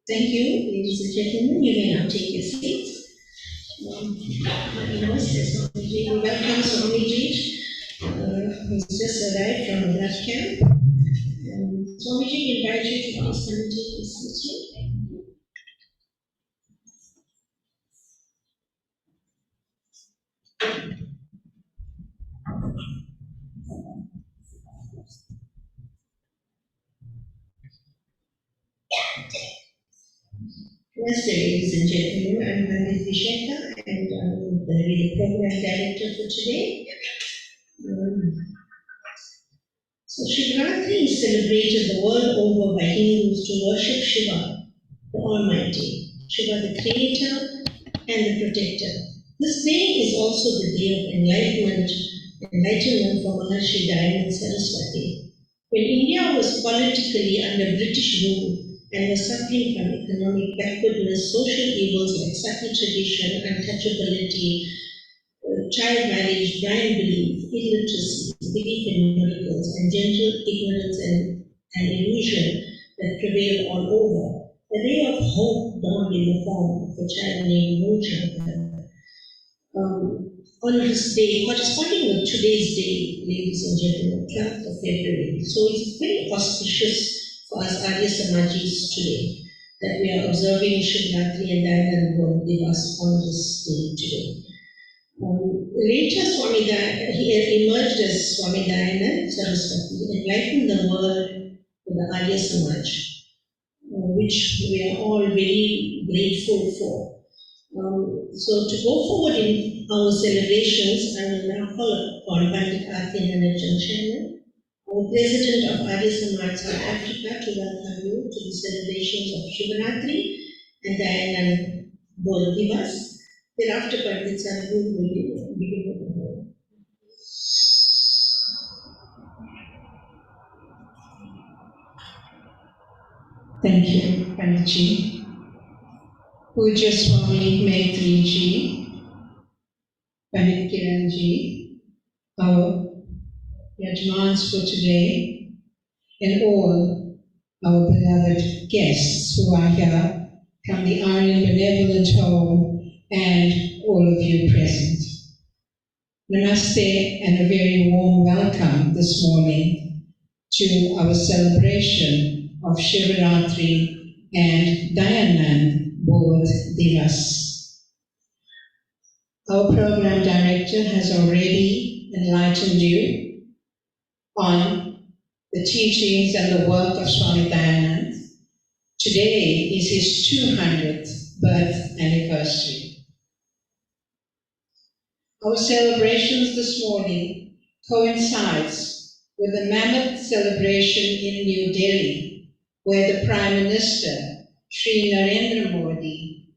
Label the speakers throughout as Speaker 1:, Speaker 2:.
Speaker 1: Thank you, ladies and gentlemen. You may now take your seats. We welcome Swamiji, who's just arrived from that camp. Swamiji, we invite you to please come and take your seat here. Namaste, ladies and gentlemen. I'm Pandit Visheka and I'm the program director for today. So Shivratri is celebrated the world over by Hindus to worship Shiva, the Almighty, Shiva the Creator and the Protector. This day is also the day of enlightenment for Maharishi Dayanand Saraswati. When India was politically under British rule and was suffering from economic backwardness, social evils like Sati tradition, untouchability, child marriage, blind belief, illiteracy, belief in miracles, and gentle ignorance and illusion that prevailed all over, a ray of hope dawned in the form of a child named Moja. On this day, corresponding with today's day, ladies and gentlemen, 12th of February, so it's very auspicious for us Arya Samajis today that we are observing Shivratri and Dayanand Bodh Divas on this day today. Later, he emerged as Swami Dayanand Saraswati, enlightened the world with the Arya Samaj, which we are all very grateful for. So to go forward in our celebrations, I will now call upon Pandit Chanshan, our President of Arya Samaj South Africa, to welcome you to the celebrations of Shivratri and Dayanand Bodh Divas. Thereafter, Pandit Sadhu will begin with the word.
Speaker 2: Thank you, Panditji. Puja Swami Maitriji, Pandit Kiranji, our Yajmans for today, and all our beloved guests who are here from the Aryan Benevolent Home and all of you present. Namaste and a very warm welcome this morning to our celebration of Shivratri and Dayanand Bodh Divas. Our program director has already enlightened you on the teachings and the work of Swami Dayanand. Today is his 200th birth anniversary. Our celebrations this morning coincides with the mammoth celebration in New Delhi, where the Prime Minister, Shri Narendra Modi,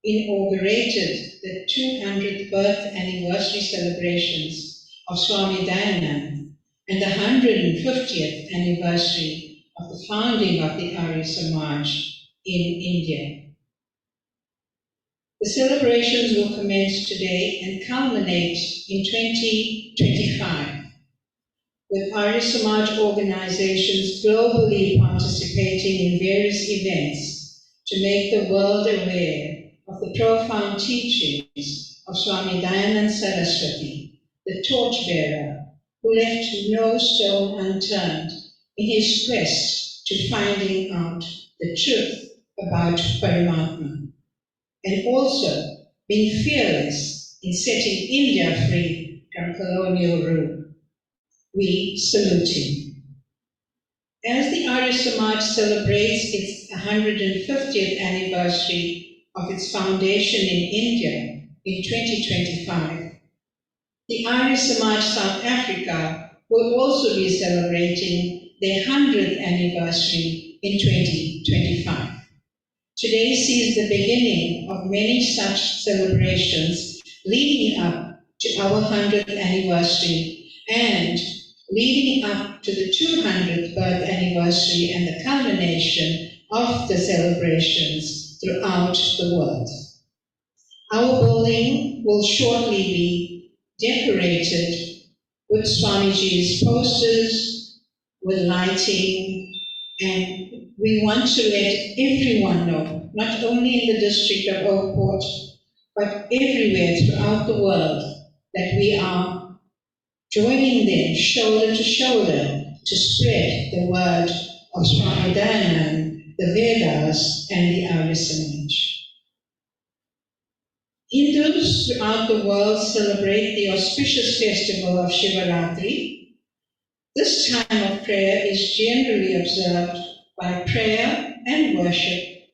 Speaker 2: inaugurated the 200th birth anniversary celebrations of Swami Dayanand and the 150th anniversary of the founding of the Arya Samaj in India. The celebrations will commence today and culminate in 2025, with Arya Samaj organizations globally participating in various events to make the world aware of the profound teachings of Swami Dayanand Saraswati, the torchbearer, who left no stone unturned in his quest to finding out the truth about Paramatma, and also being fearless in setting India free from colonial rule. We salute him. As the Arya Samaj celebrates its 150th anniversary of its foundation in India in 2025, the Arya Samaj South Africa will also be celebrating their 100th anniversary in 2025. Today sees the beginning of many such celebrations leading up to our 100th anniversary and leading up to the 200th birth anniversary and the culmination of the celebrations throughout the world. Our building will shortly be decorated with Swamiji's posters, with lighting, and we want to let everyone know, not only in the district of Oakport, but everywhere throughout the world, that we are joining them shoulder to shoulder to spread the word of Swami Dayanand, the Vedas, and the Arya Samaj. Hindus throughout the world celebrate the auspicious festival of Shivratri. This time of prayer is generally observed by prayer and worship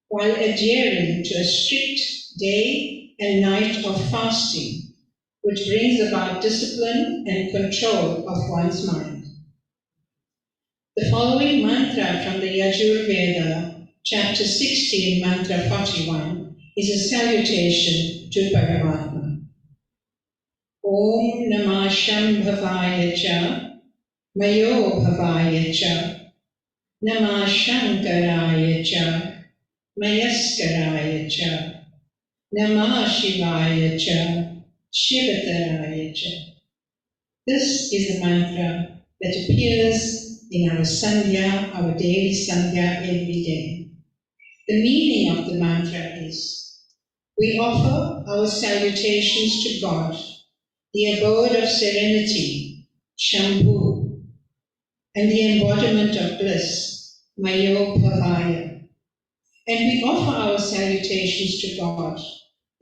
Speaker 2: while adhering to a strict day and night of fasting, which brings about discipline and control of one's mind. The following mantra from the Yajur Veda, chapter 16, mantra 41, is a salutation to Paramatma. Om Namah Shambhavaya Cha, Mayo Bhavaya Cha, Namah Shankaraya Cha, Mayaskaraya Cha, Namah Shivaya Cha, Shivataraya Cha. This is the mantra that appears in our Sandhya, our daily Sandhya every day. The meaning of the mantra is, we offer our salutations to God, the abode of serenity, Shambhu, and the embodiment of bliss, Mayo Bhavaya. And we offer our salutations to God,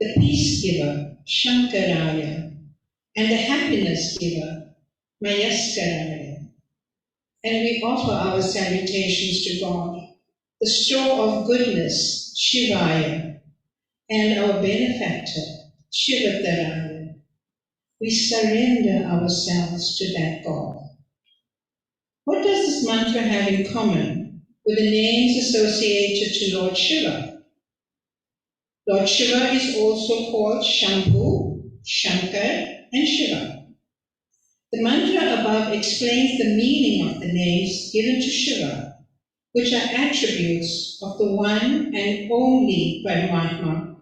Speaker 2: the peace giver, Shankaraya, and the happiness giver, Mayaskaraya. And we offer our salutations to God, the store of goodness, Shivaya, and our benefactor, Shivataraya. We surrender ourselves to that God. What does this mantra have in common with the names associated to Lord Shiva? Lord Shiva is also called Shambhu, Shankar, and Shiva. The mantra above explains the meaning of the names given to Shiva, which are attributes of the one and only Paramatma,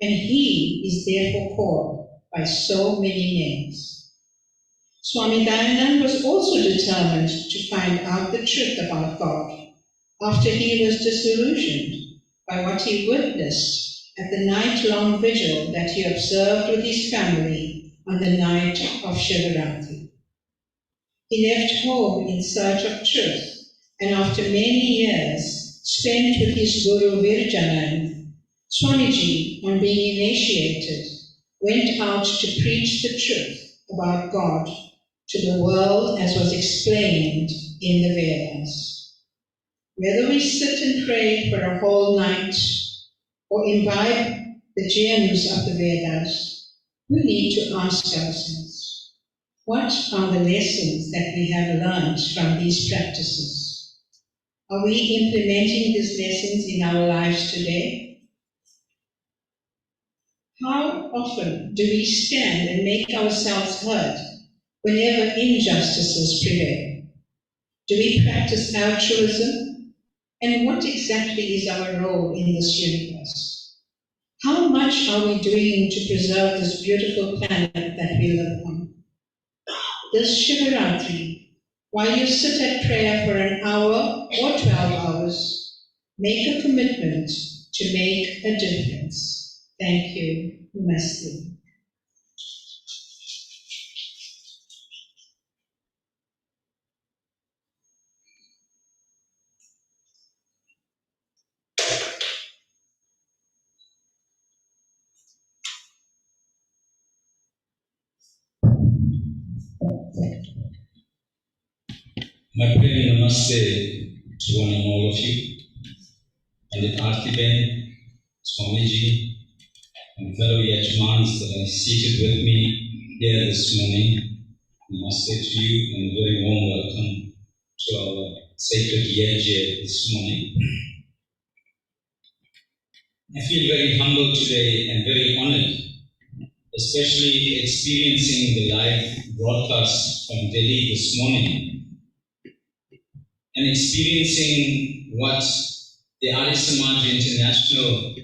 Speaker 2: and he is therefore called by so many names. Swami Dayanand was also determined to find out the truth about God after he was disillusioned by what he witnessed at the night-long vigil that he observed with his family on the night of Shivratri. He left home in search of truth, and after many years spent with his Guru Virjanand, Swamiji, on being initiated, went out to preach the truth about God to the world as was explained in the Vedas. Whether we sit and pray for a whole night or imbibe the gems of the Vedas, we need to ask ourselves, what are the lessons that we have learned from these practices? Are we implementing these lessons in our lives today? How often do we stand and make ourselves heard whenever injustices prevail? Do we practice altruism? And what exactly is our role in this universe? How much are we doing to preserve this beautiful planet that we live on? This Shivratri, while you sit at prayer for an hour or 12 hours, make a commitment to make a difference. Thank you. Namaste.
Speaker 3: My prayer namaste to one and all of you, and the Arthiben, Swamiji, and fellow Yajmans that are seated with me here this morning. Namaste to you and a very warm welcome to our sacred Yajna this morning. I feel very humble today and very honored, especially experiencing the live broadcast from Delhi this morning and experiencing what the Arya Samaj International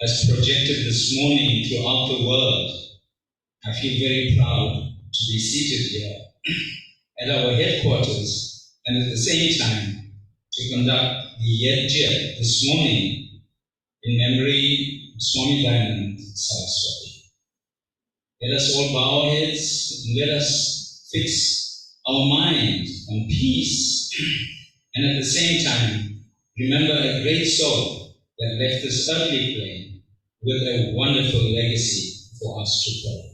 Speaker 3: has projected this morning throughout the world. I feel very proud to be seated here at our headquarters and at the same time to conduct the Yajna this morning in memory of Swami Dayanand Saraswati. Let us all bow our heads and let us fix our mind on peace and at the same time remember a great soul that left this earthly plane with a wonderful legacy for us to follow.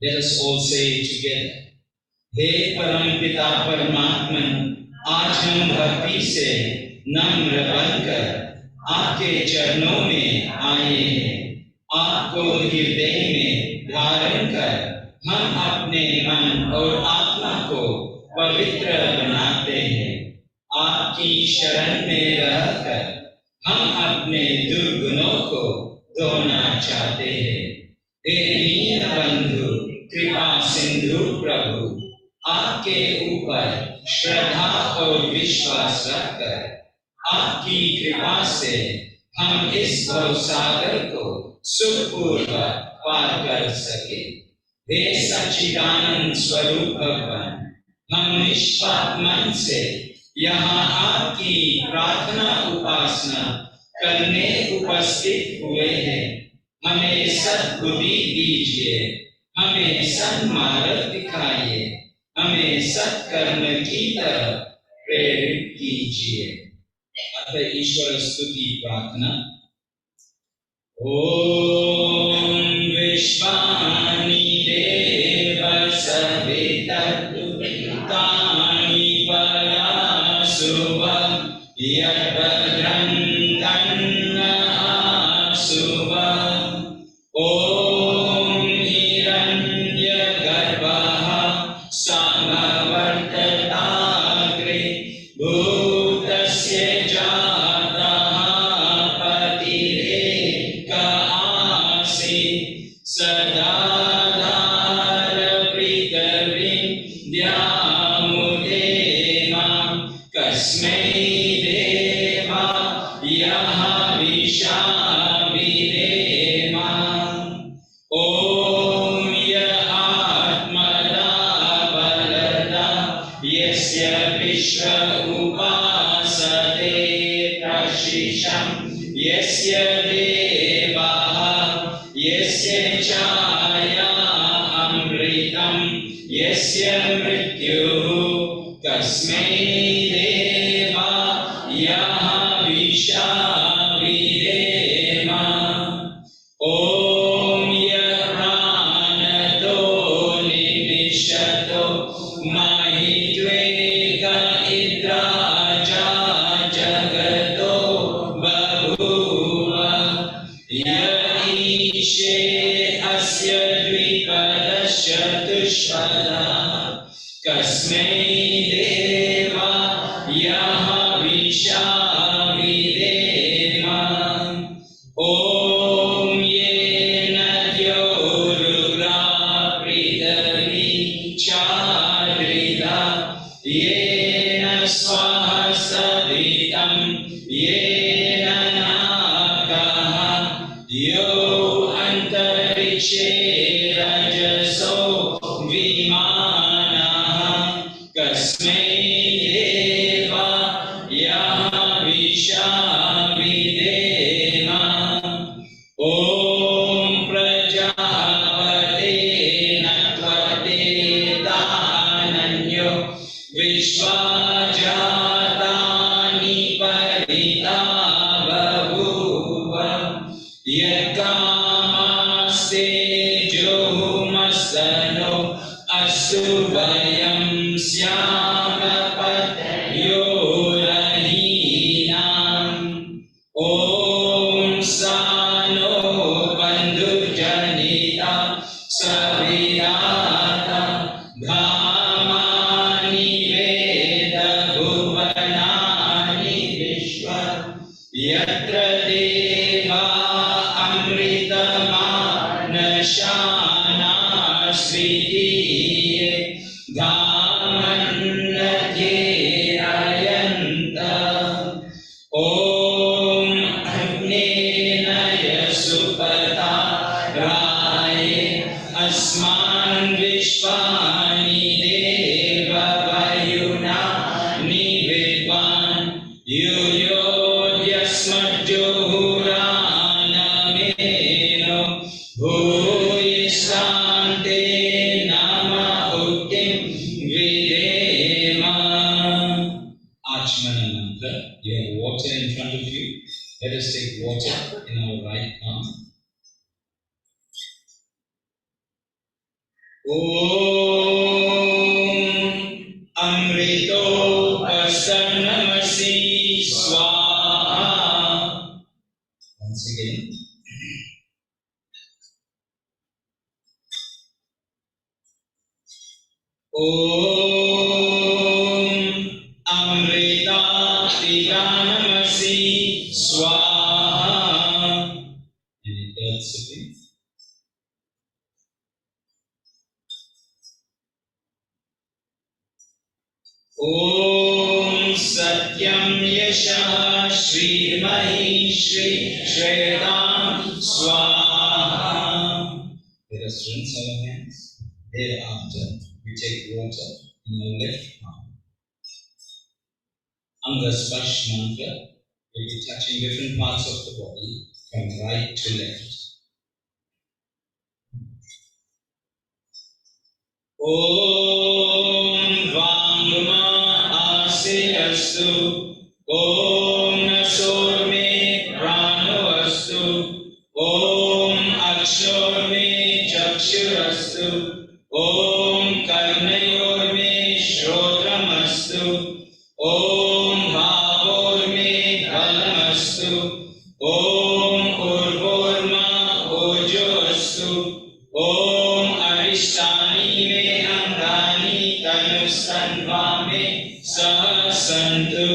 Speaker 3: Let us all say together, हे परमपिता परमात्मन, आज हम भक्ति से नम्र बनकर आपके चरणों में आए हैं। आपको हृदय में धारण कर हम अपने मन और आत्मा को पवित्र बनाते हैं। आपकी शरण में रहकर हम अपने दुर्गुणों को धोना चाहते हैं। हे दीन बंधु कृपा सिंधु प्रभु, आपके ऊपर श्रद्धा और विश्वास रखकर आपकी कृपा से हम इस भवसागर को सुखपूर्वक पार कर सके। हे सच्चिदानंद स्वरूप भगवान, हम निष्पाप मन से यहाँ आपकी प्रार्थना उपासना करने उपस्थित हुए हैं। हमें सद्बुद्धि दीजिए, हमें सन्मार्ग दिखाइए, हमें सत्कर्म की तरफ प्रेरित कीजिए। अतः ईश्वर स्तुति प्रार्थना। ओम विश्वानि ka asi sadadara prikavin dyamudema kasmai deva yaha vishabhidema Om ya atmada balada yasya vishwa upasate prashisham yasya devaha yasya chaya amritam yasya mrityuhu kasmai deva yaha vishabhidema Om ya pranato nimishato mahitve idraja jagato bahuva ya ishe asya dvipadasya tushpada kasmai deva yaha vishabhidema Om yena dyorugra pridami chadrida yena swahasavitam yena nakaha yo antarikshe rajaso vimanaha kasmai deva yaha vishabhidema Om prajapate natvate dananyo vishvajatani parita bahuva yakamaste johumasano asuvayam syamapatyo rahinam Om Sano Bandhujanita Savirata Dhamani Veda Bhuvanani Vishwa Yatra Deva Amrita Manashana Sriti Dhamanatye Ayanta Om Agnena Yasupata Raye Asman Vishwani Deva Vayuna Nivedvan Yuyodyasmadjohurana Meno Bhuyisante Nama Uttim Videma Achmana Mantra. You have water in front of you. Let us take water in our right palm. Om Amrito Pasannamasi Swaha. Once again. Om Amrita Pidanamasi Swaha. Any third sitting? Om Satyam Yasha Shri Mahi Shri Shredam Swaha. Let us rinse our hands. Thereafter, we take water in our left palm. Anga Sparsh mantra will be touching different parts of the body from right to left. Om Vangma Asiyastu Om Nasorme Prano Astu Om Akshorme Chakshurastu Om Karnayorme Shrotramastu Om Bhavorme Dhalamastu Om Urvorma Ojo Astu Om Arishtani Me Angani Tanustanvame Sahasantu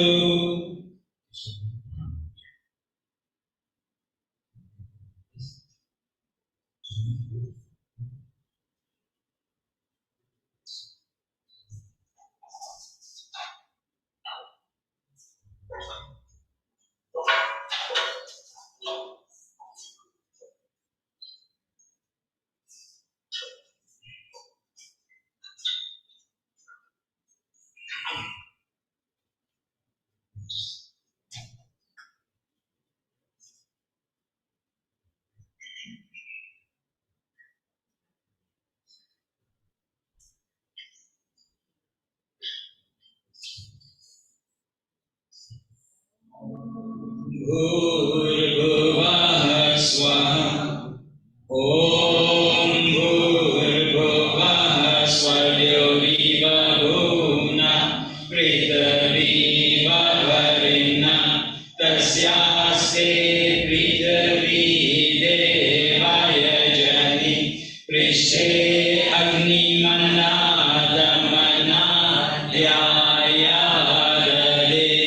Speaker 3: Bhurvubhavah Swaha. Om Bhurvubhavah Swaryo Viva Bhuna Prithvi Vavarina Tasyaste Prithvi Devaya Jani Prishe Agni Manadamana Dhyayadade.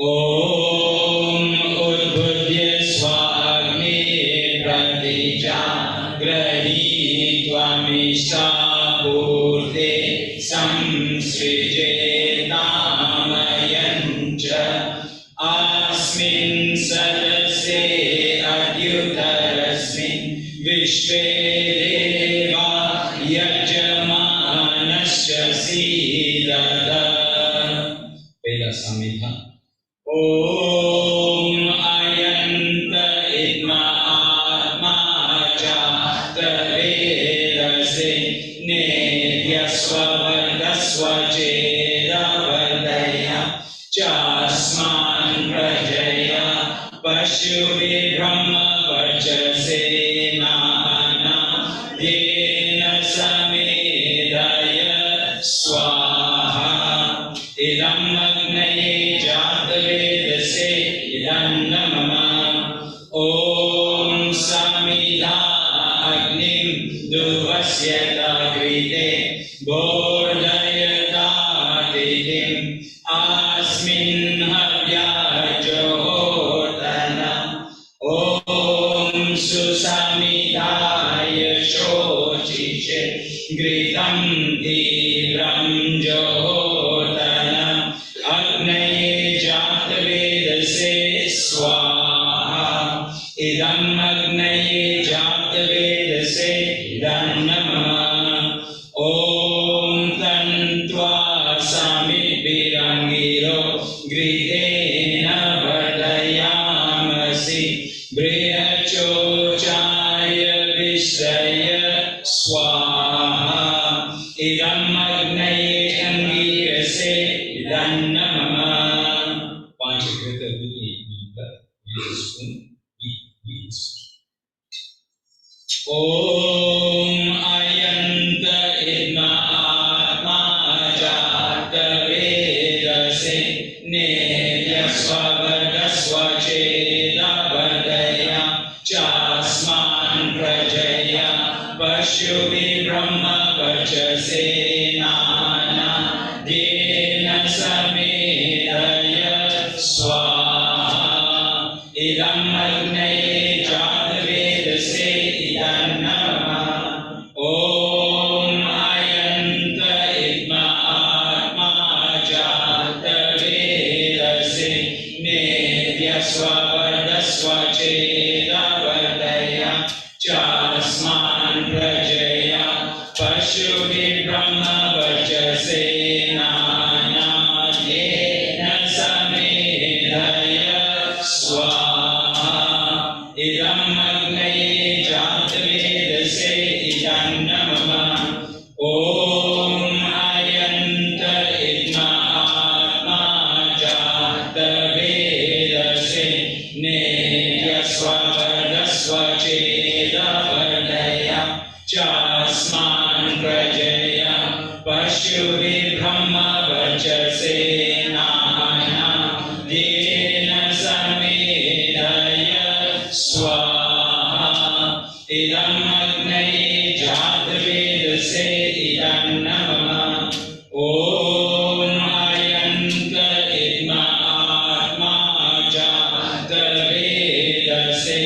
Speaker 3: Om Udbudhya Swagni Pratija Grahitva Mishta Bhurte Samsrijetamayancha Asmin Sadase Adyutarasmin Vishve Deva Yajamanasya Sidada. Veda Samhita. Om Ayanta Idma Atma Jata Vedase Nedyasva Vardasva Cheda Vardaya Chasman Prajaya Pashubhi Brahma Varchase Nahana Dena Samedaya Swaha. Idam Agnaye Jatavedase Idam Namama. Om Samidha Agnim Duvasyata Grite Bodhayata Didim Asmin Havya Johotana. Om Susamidhaya Shochiche Gritam Dhidram Johotana. Agnaye Jatavedase Swaha. Idam Agnaye Jatavedase Idam Namama. Om Tantva Samidbirangiro Gritena Vardayamasi Brihachochaya Vishaya Swaha. Idam Agnaye Angirase Idam Namama. Panchakrita Vini Mantra Spoon. Om Ayanta Idma Atma Jata Vedase Nedyasva Vardasva Cheda Vardaya Chasman Prajaya Pashubhi Brahma Varchase Nahana Dena Samedaya Swaha. Idam Agnaye Jatavedase Idam Namama. Om Ayanta Idma Atma Jata Vedase Nedyasva Vardasva Cheda Vardaya Chasman Prajaya Pashubhi Brahma Varchase Nahana Dena Samedaya Swaha. Idam Agnaye Jatavedase Idam Namama. Om Ayanta Idma Atma Jata Vedase Nedyasva Vardasva Cheda Vardaya Chasman Prajaya Pashubhi Brahma Varchase Nahana Dena Samedaya Swaha. Idam Agnaye Jatavedase Idam Namama. Om Ayanta Idma Atma Jata Vedase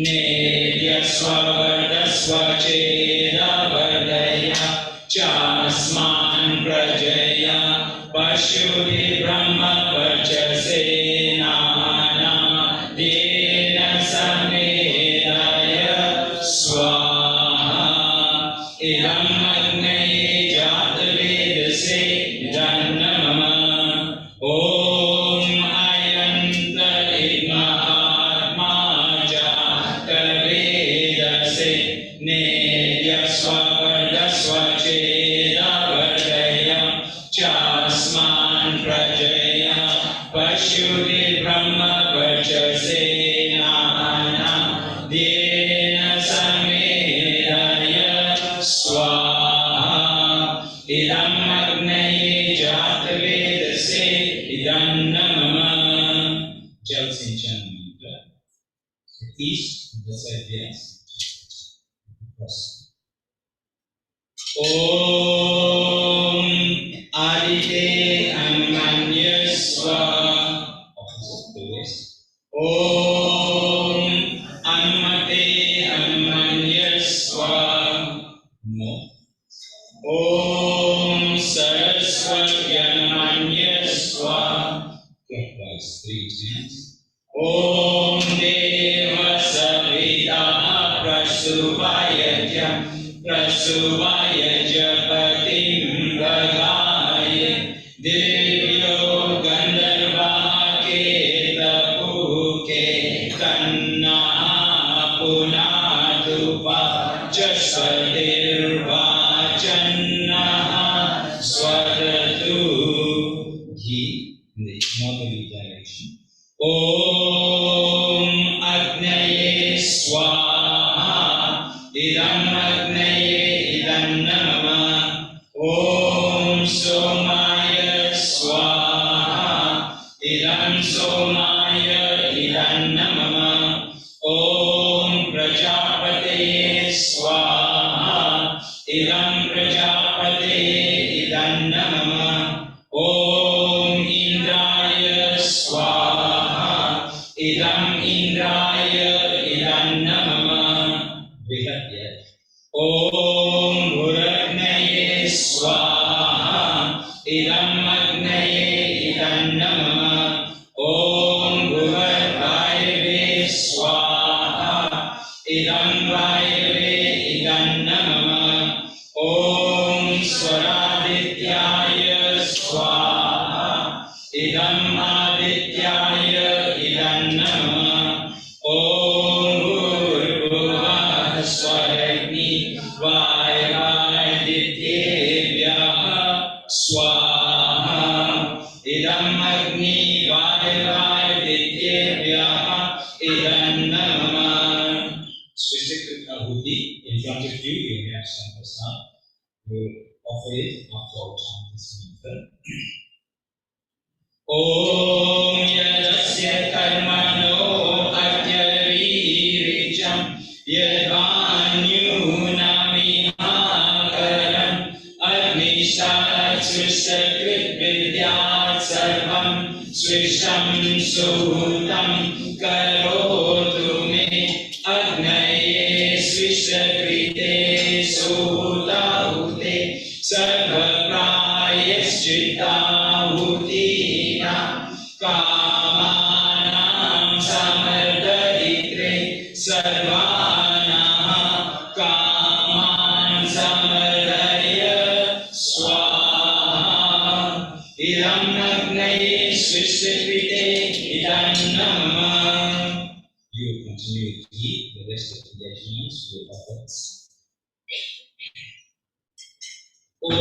Speaker 3: Nedyasva Vardasva Cheda Vardaya Chasman Prajaya Pashubhi Brahma Varchase Nahana Dena Samedaya Swaha. Idam Agnaye Jatavedase Idam Namama. Om Ayanta Idma Atma Jata Vedase Nedyasva Vardasva Cheda Vardaya Chasman Prajaya Pashubhi Brahma Dena Samedaya Swaha Idam Agnaye Jatavedase Idam Namama Jal Sinchan Mantra. Each of the Savyas. Om Adite Anmanyaswa. Opposite to this. Om Anmate Anmanyaswa. No. Om Saraswati Anmanyaswa. Clockwise 3 times. Om Devas Veda Prasuvaya Patim Bhagaya Devyo Gandharva Ketapuke Kanna Punadupa Jasvadirva Janna Swadatu He in the northerly direction. Om Agnaye Swaha Idam Agnaye Idam Namama. Om Somaya Swaha Idam Somaya Idam Namama. Om Prajapate Swaha Idam Prajapate Idam Namama. Om Indraya Swaha Idam Indraya Idam Namama. Om Bhuragnaye Swaha Idam Agnaye Idam Namama. Om Bhuragvaye Swaha Idam Vayave Idam Namama. Om Swaradityaya Swaha Idam Adityaya Idam Namama. Om Bhurvah Swaragni Vaivadityebhyah Swaha Idam Agni Vaivadityebhyah Idam Namama. Swastika Ahuti in front of you, you have some prasad. You offer it after all time this mantra. Om Yadasya Karmano Atyaviricham Yadvanyunamihakaram Agnishat Srisakrit Vidyat Sarvam Swisham Suhutam Karotu Me Agnaye Swishakrite Suhutahute Sarvaprayaschitahutina Kamanam Samardaritre Sarvana Kaman Samardaya Swaha Idam Agnaye Swishakrite Idam Namama. You continue to eat the rest of the yajnas with efforts. Om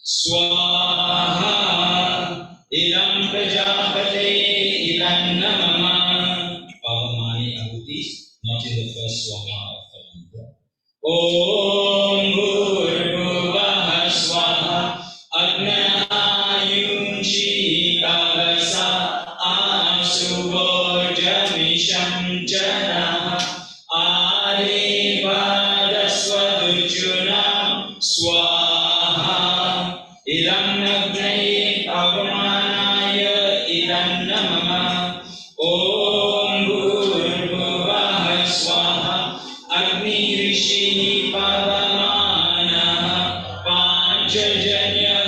Speaker 3: Swaha Idam Prajapate Idam Namama. Pavamani Ahutis, not in the first Swaha of the mantra. Om Bhurvah Swaha Agnayunchi Kavasa Asubojamisham Janaha Arivadasvaduchunam Swaha Idam Agnaye Pavamanaya Idam Namama. Om Bhurvah Swaha Agni Rishi Pavamana Panchajanya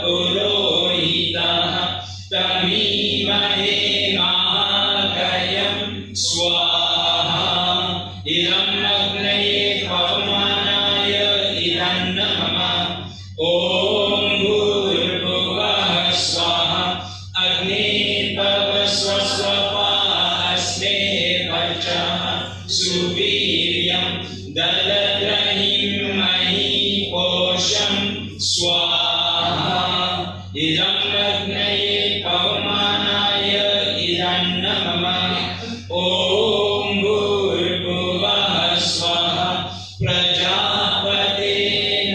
Speaker 3: Purohita Tamimahe Mahakayam Swaha Idam Agnaye Pavamanaya Idam Namama. Om Bhurvah Swaha Agni Pavaswaswapa Asme Vachaha Suviryam Daladrahim Mahi Posham Swaha Idam Agnaye Pavamanaya Idam Namama. Om Bhurbhuvah Swaha Prajapate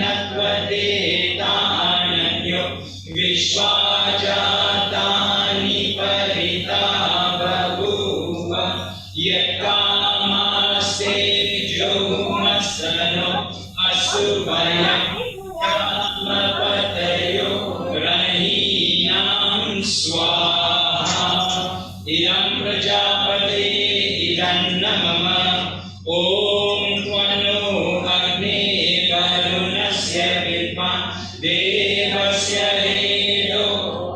Speaker 3: Natvate Tanyo Vishwajatani Parita Bhaguva Yakamaste Jomasano Asubhaya Kamapatayo Rahinam Swaha Idam Prajapate Idam Namama Om Tvano Agni Varunasya Vidma Devasya Hedo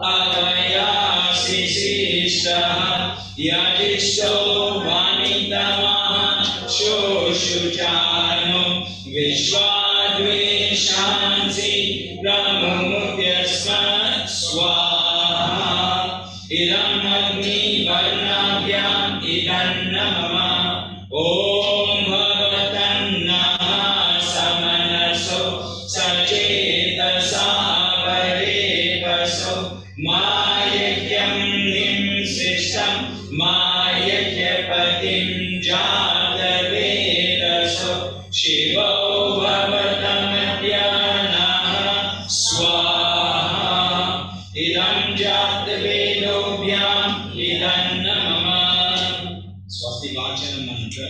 Speaker 3: Avaya Sisishtaha Yadisto Vanitamaha Shoshujano Vishwadveshansi Brahmumutyasmat Swaha Idam Agni Varnabhyam Idam Namama Om Bhavatannaha Samanaso Sachetasā Varevaso Mayakyam Nim Sishtam Mayakyapatim Jatavedaso Shivo Bhavatamadianaha Swaha Idam Jatavedobhyam Idam Namama Swasti Vachana Mantra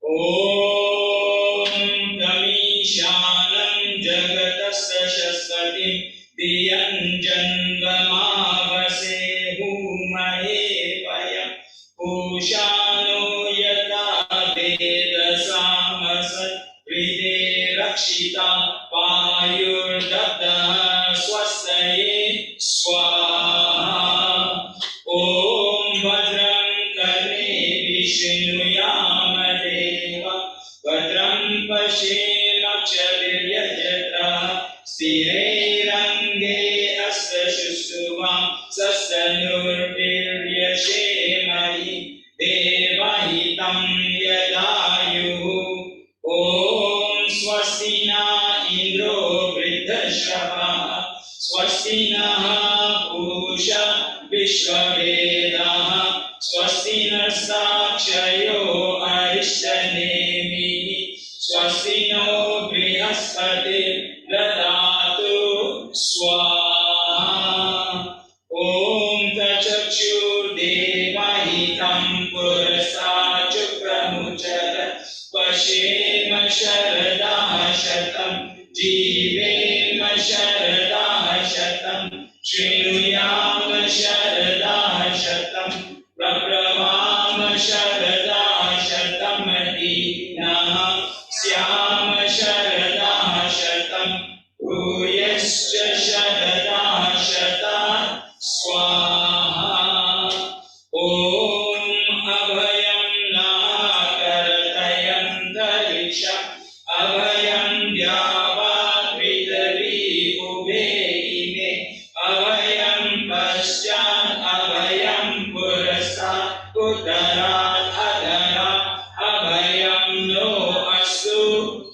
Speaker 3: Om Prameshanam Jagatasya Shastatim Diyanjanvamavase Humahe Payam Pushano Yata Vedasamasat Pride Rakshita Payurdatta Swastaye Swaha Om Bhadram Karne Vishnuyama Deva Bhadram Pashemakshariryajatra Stireirange Astashustuvam Sastanurviryashemahi Devahitam Yadayuhu Om Swastina Indro Vriddhashavaha Swastina Pusha Vishwavedaha Swastina Sakshayo Arishtanemihi Swastino Brihaspati Dadatu Swaha Om Tachakshur Devahitam Purasachukramuchara Vashema Sharadaha Shatam Jivema Sharadaha Shatam Srinuyama Sharadaha Shatam Prabhavama Sharadaha Shatam Madinaha Syama Sharadaha Shatam Uyascha Sharadaha Shatam Swaha Om Abhayam Nakaratayam Tariksha Abhayam Dhyava Prithavi Ubeime Abhayam Paschat Abhayam Purasa Uttarat Adara Abhayam No Astu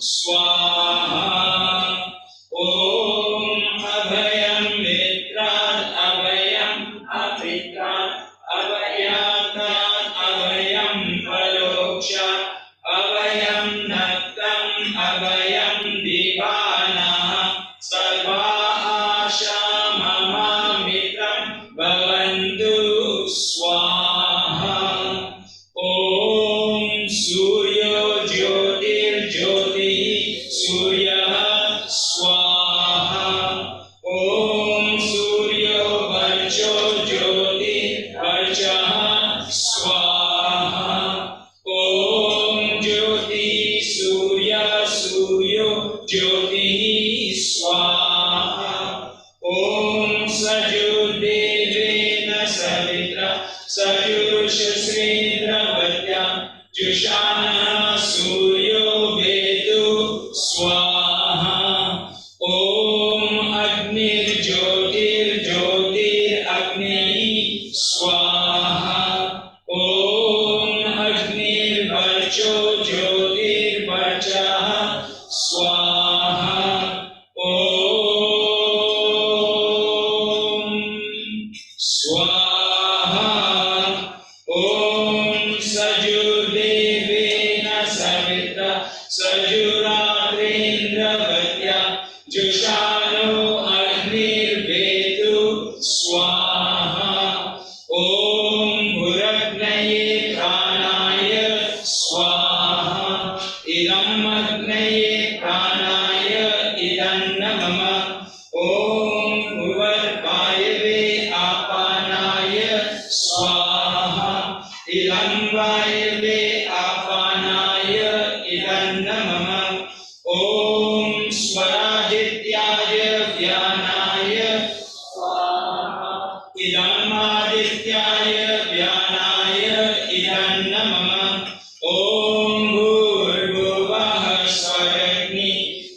Speaker 3: Swaha Om Abhayam Mitrat Abhayam Apritrat Abhayatat Abhayam Paloksha Abhayam Naktam Abhayam Divana Sarva Asha Mama Mitram Bhavantu Swaha Om Suryo Jyotir Jyoti Surya Swaha Om Suryo Varcho Jyoti Varcha Swaha Om Jyoti Surya Suryo Jyoti Swaha Om Sajudevena Savitra Sajurushasrendra Vatya Jushana Suryo Vedu Swaha Om Agnir Jyotir Jyotir Agni Swaha Om Agnir Varcho Jyotir Varcha Swaha Om Swaha agneye pranaya swaha. Idam agneye pranaya idam namama. Om bhuvarpayave apanaya swaha. Idam vayave apanaya idam namama. Om swaradityaya vyanaya swaha. Idam adityaya vyanaya idam namama. Om bhurvubah swaragni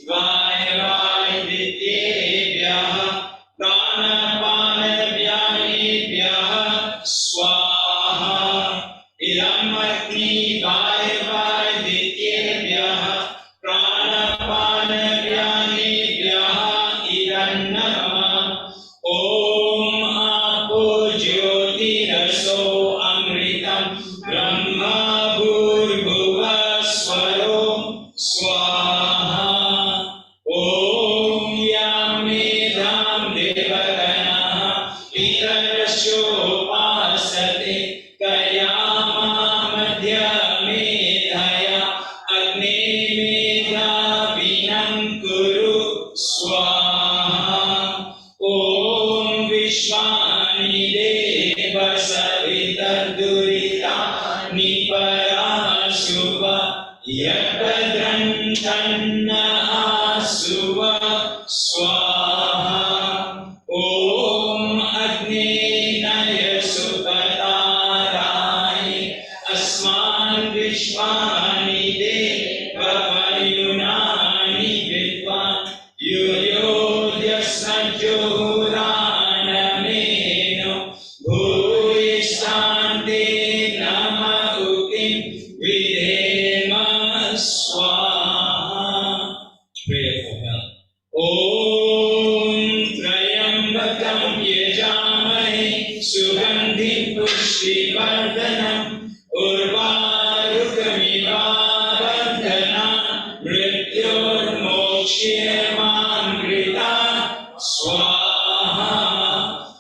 Speaker 3: vayavaydityebyah pranapanabhyamebhyah swaha. Idam agni vayavaydityebyah pranapanabhyamebhyah idam namama. Om apo jyotiraso amritam brahma bhurvuvah swaro swaha. Om yamedham devaganah pitarasyo pasate kayama madhyamedhaya agne medhavinam kuru swaha. Om vishwani deva savitardurita niparasuva yatadran tanna asuva swaha. Om agne naya supatarai asman vishwani deva vayunani vidvan yoyodhyasnajohuranameno bhuistante nama ukim vidhema swaha. Prayer for help. Om Trayambakam yajamahe sugandhim pushtivardhanam urvarukamiva bandhanam mrityormokshyamangrita swaha.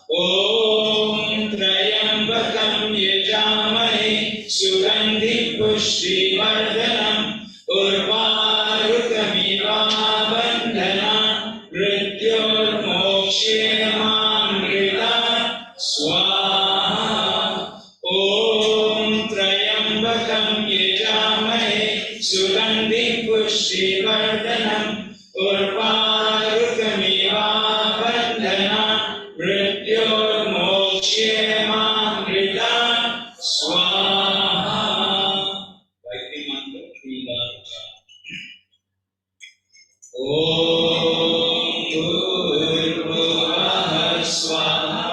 Speaker 3: Om Trayambakam yajamahe sugandhim pushtivardhanam urvarukamiva bandhanam mrityormokshyamangrita swaha. Om Trayambakam yajamahe sugandhim pushtivardhanam urvarukamiva bandhanam mrityormokshyamangrita swaha. Gayatri mantra 3 bar japa. Om bhurvubah swaha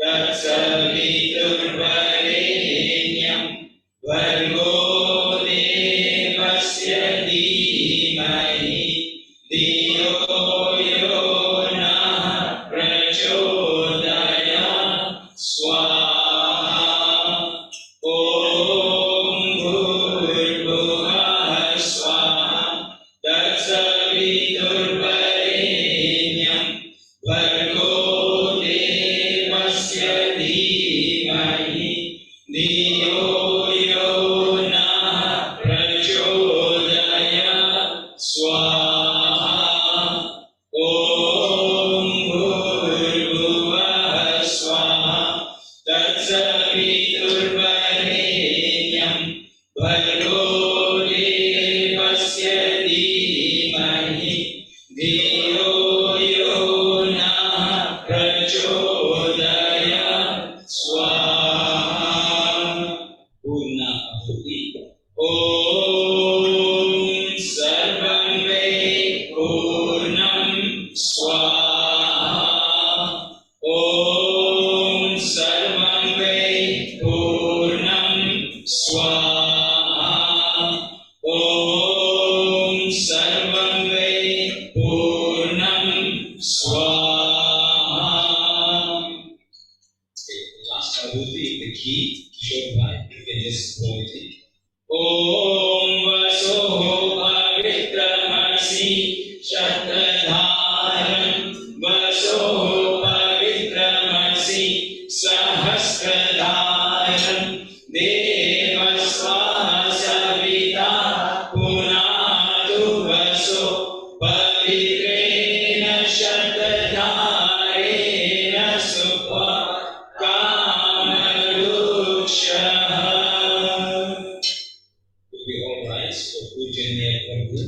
Speaker 3: tatsaviturvarenyam bhargo devasya dhimahi dhiyo yo nah prachodayat swaha. Om bhurvubah swaha tatsaviturvarenyam bhargo devasya dhimahi dhiyo yo nah prachodayat swaha. Om bhurvubah swaha tatsaviturvarenyam bhargo devasya dhimahi dhiyo yo nah prachodayat swaha. Purna ahuti. Om sarvam ve purnam swaha. Om sarvam ve purnam swaha. Om sarvam ve purnam swaha. Last ahuti, the key, Kishore Bhai, you can just go with it. Om vasoho pavitramasi shatradharam vasoho pavitramasi sahasradharam Devasva Savita Punatu Vaso Pavitrena Shatadharena Supha Kamarukshaha. We all rise for Pujanya Prabhu.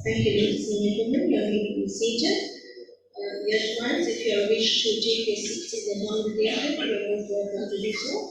Speaker 1: Thank you, ladies and gentlemen. You are able to be seated. Yashmans, if you wish to take your seats in the congregation, you are most welcome to do so.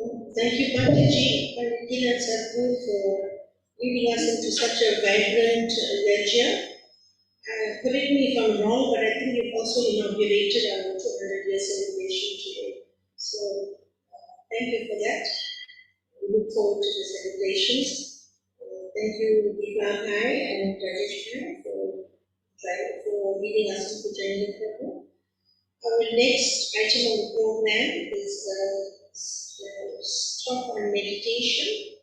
Speaker 1: Thank you, Pantaji and Sadhguru, for leading us into such a vibrant ledger. Correct me if I'm wrong, but I think you've also inaugurated our 200-year celebration today. So, thank you for that. We look forward to the celebrations. Thank you, Deepa Bhai and Rajesh Bhai, for leading us into joining the program. Our next item on the program is talk on meditation,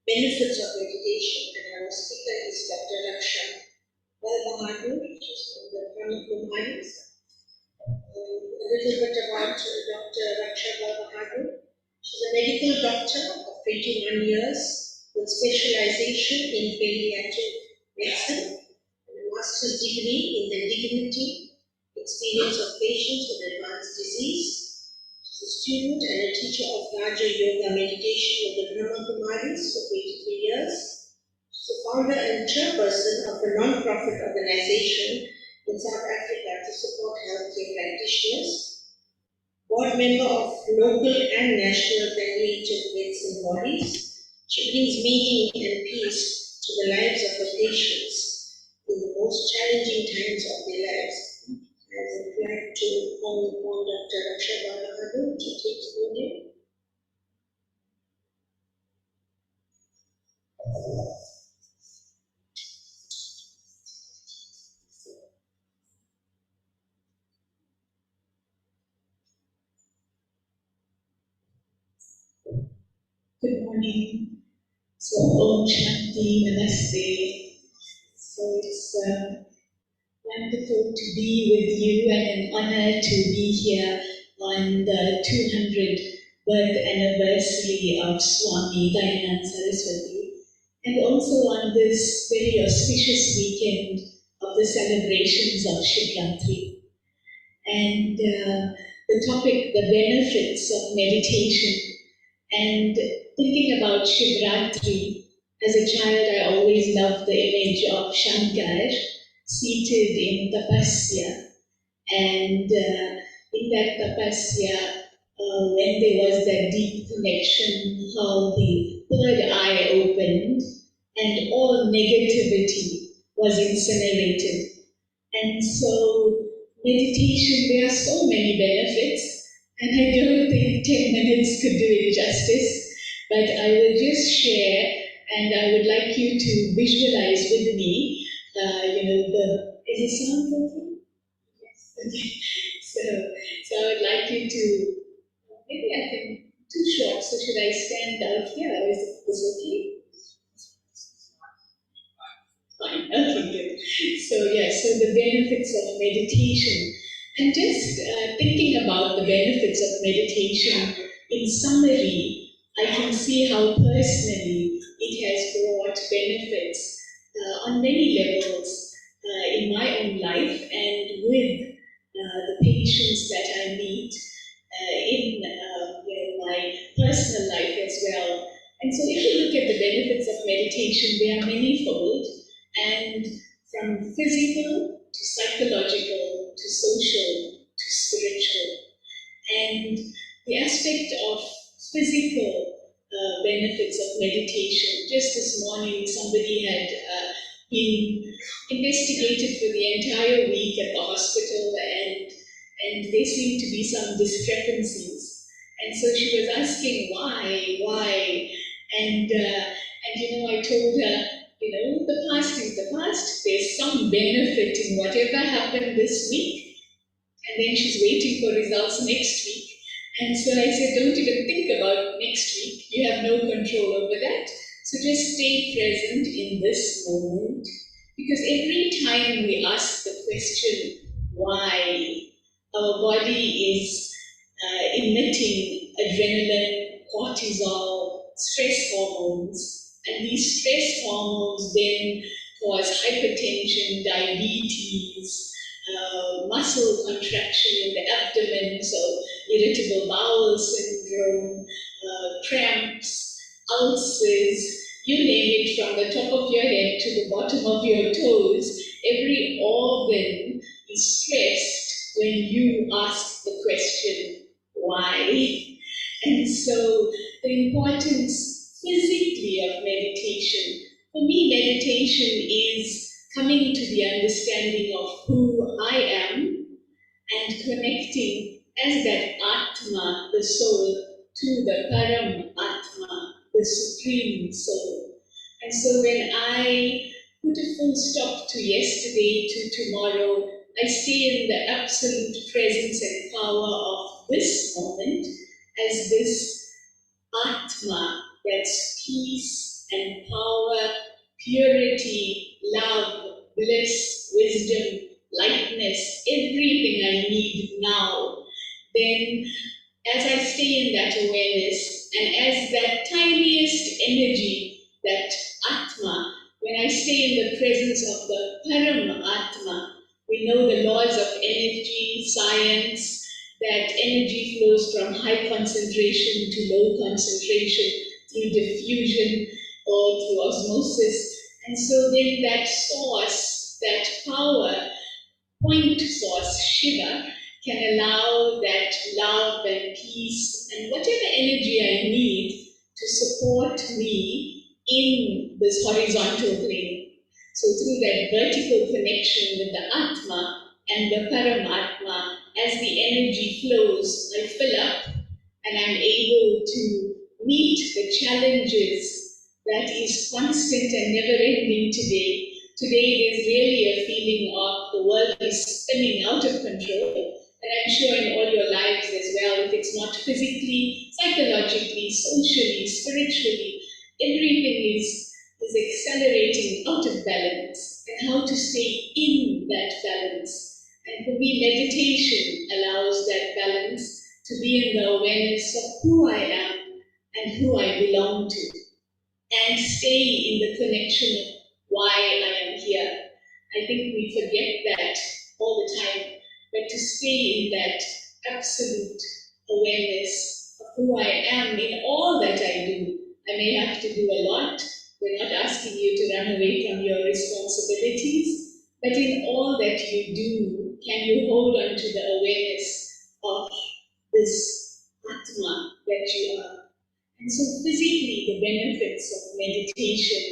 Speaker 1: benefits of meditation, and our speaker is Dr. Raksha Bahadur, which is from the Brahma Kumaris. A little bit about Dr. Raksha Bahadur. She's a medical doctor of 21 years with specialization in pediatric medicine and a master's degree in the dignity, experience of patients with advanced disease. She's a student and a teacher of Raja Yoga meditation with the Brahma Kumaris for 23 years. She's the founder and chairperson of a non-profit organization in South Africa to support healthcare practitioners. Board member of local and national palliative medicine bodies. She brings meaning and peace to the lives of her patients in the most challenging times of their lives. I would like to call upon Dr. Raksha Bahadur to take the podium.
Speaker 4: Good morning. So, Om Shanti, Namaste. So, it's wonderful to be with you and an honor to be here on the 200th birth anniversary of Swami Dayanand Saraswati, and also on this very auspicious weekend of the celebrations of Shivratri. And the topic, the benefits of meditation. And thinking about Shivratri, as a child I always loved the image of Shankar seated in tapasya. And in that tapasya, when there was that deep connection, how the third eye opened and all negativity was incinerated. And so meditation, there are so many benefits. And I don't think 10 minutes could do it justice, but I will just share, and I would like you to visualize with me, is the sound working? Yes. Okay. So I would like you to, maybe I can, too short, so should I stand out here, or is this okay? Fine, okay, good. So the benefits of meditation. And just thinking about the benefits of meditation, in summary, I can see how personally it has brought benefits on many levels in my own life and with the patients that I meet in my personal life as well. And so if you look at the benefits of meditation, they are manifold, and from physical to psychological to social to spiritual. And the aspect of physical benefits of meditation, just this morning somebody had been investigated for the entire week at the hospital, and there seemed to be some discrepancies. And so she was asking why, and I told her, the past is the past. There's some benefit in whatever happened this week, and then she's waiting for results next week. And so I said, don't even think about next week. You have no control over that. So just stay present in this moment, because every time we ask the question, why, our body is emitting adrenaline, cortisol, stress hormones. And these stress hormones then cause hypertension, diabetes, muscle contraction in the abdomen, so irritable bowel syndrome, cramps, ulcers, you name it, from the top of your head to the bottom of your toes. Every organ is stressed when you ask the question, why? And so the importance physically of meditation. For me, meditation is coming to the understanding of who I am and connecting as that Atma, the soul, to the Param Atma, the supreme soul. And so when I put a full stop to yesterday, to tomorrow, I stay in the absolute presence and power of this moment as this Atma, that's peace and power, purity, love, bliss, wisdom, lightness, everything I need now. Then as I stay in that awareness and as that tiniest energy, that Atma, when I stay in the presence of the Param Atma, we know the laws of energy, science, that energy flows from high concentration to low concentration through diffusion or through osmosis. And so then that source, that power, point source, Shiva, can allow that love and peace and whatever energy I need to support me in this horizontal plane. So through that vertical connection with the Atma and the Paramatma, as the energy flows, I fill up and I'm able to meet the challenges that is constant and never-ending today. Today there's really a feeling of the world is spinning out of control. And I'm sure in all your lives as well, if it's not physically, psychologically, socially, spiritually, everything is accelerating out of balance. And how to stay in that balance. And for me, meditation allows that balance to be in the awareness of who I am and who I belong to. And stay in the connection of why I am here. I think we forget that all the time. But to stay in that absolute awareness of who I am in all that I do. I may have to do a lot. We're not asking you to run away from your responsibilities, but in all that you do, can you hold on to the awareness of this Atma that you are? And so physically, the benefits of meditation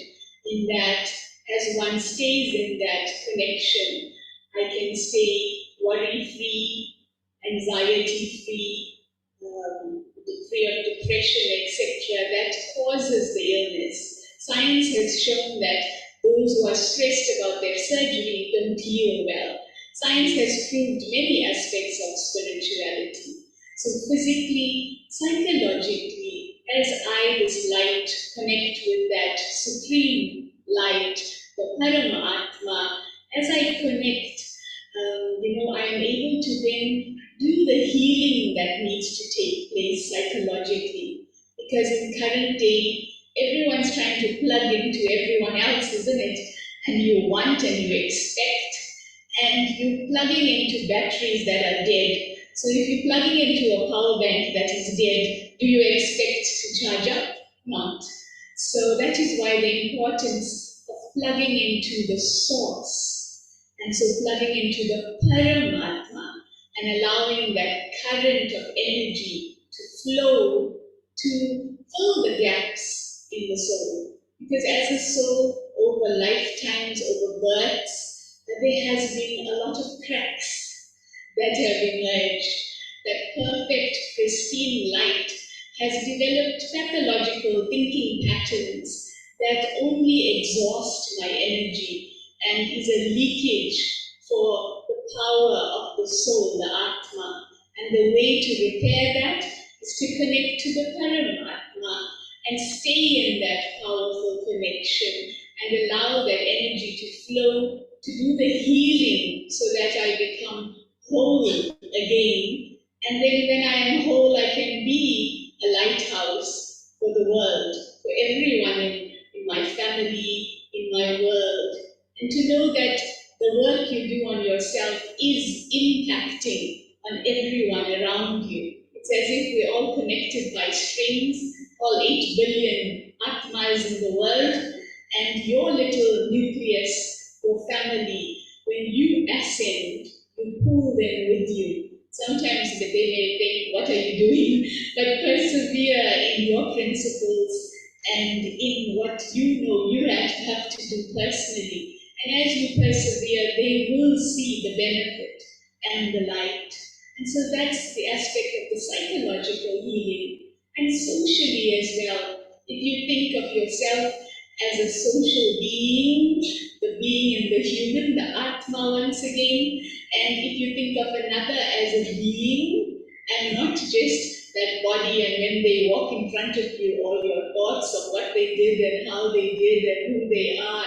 Speaker 4: in that as one stays in that connection, I can stay worry-free, anxiety-free, free of depression, etc. That causes the illness. Science has shown that those who are stressed about their surgery don't heal well. Science has proved many aspects of spirituality. So physically, psychologically, as I, this light, connect with that supreme light, the Paramatma, as I connect, I am able to then do the healing that needs to take place psychologically. Because in current day, everyone's trying to plug into everyone else, isn't it? And you want and you expect, and you're plugging into batteries that are dead. So if you're plugging into a power bank that is dead, do you expect to charge up? Not. So that is why the importance of plugging into the source. And so plugging into the Paramatma and allowing that current of energy to flow to fill the gaps in the soul. Because as a soul, over lifetimes, over births, there has been a lot of cracks that have emerged. That perfect, pristine light has developed pathological thinking patterns that only exhaust my energy and is a leakage for the power of the soul, the Atma. And the way to repair that is to connect to the Paramatma and stay in that powerful connection and allow that energy to flow to do the healing so that I become whole again. And then when I am whole, I can be a lighthouse for the world, for everyone in my family, in my world. And to know that the work you do on yourself is impacting on everyone around you. It's as if we're all connected by strings, all 8 billion Atmas in the world, and your little nucleus, your family, when you ascend, you pull them with you. Sometimes they may think, what are you doing? But persevere in your principles and in what you know you have to do personally. And as you persevere, they will see the benefit and the light. And so that's the aspect of the psychological healing. And socially as well, if you think of yourself as a social being, the being in the human, the Atma once again, and if you think of another as a being, and not just that body, and when they walk in front of you, all your thoughts of what they did and how they did and who they are,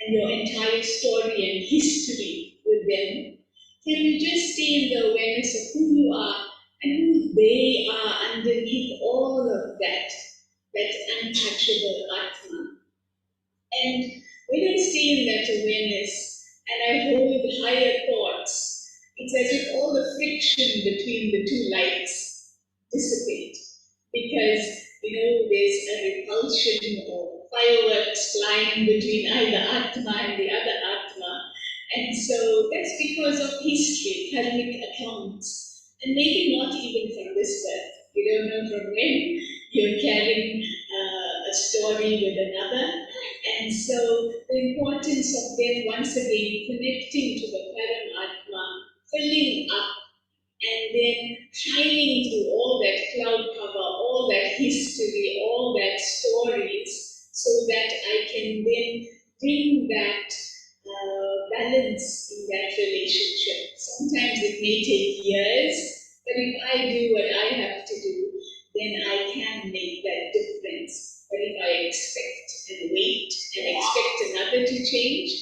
Speaker 4: and your entire story and history with them, can you just stay in the awareness of who you are and who they are underneath all of that untouchable Atma? And when I stay in that awareness and I hold higher thoughts, it's as if all the friction between the two lights dissipate. Because, there's a repulsion or fireworks flying between either Atma and the other Atma. And so that's because of history, karmic accounts. And maybe not even from this birth. You don't know from when you're carrying a story with another. And so the importance of them once again connecting to the Paramatma, filling up, and then shining through all that cloud cover, all that history, all that stories, so that I can then bring that balance in that relationship. Sometimes it may take years, but if I do what I have to do, then I can make that difference. But if I expect and wait and expect another to change,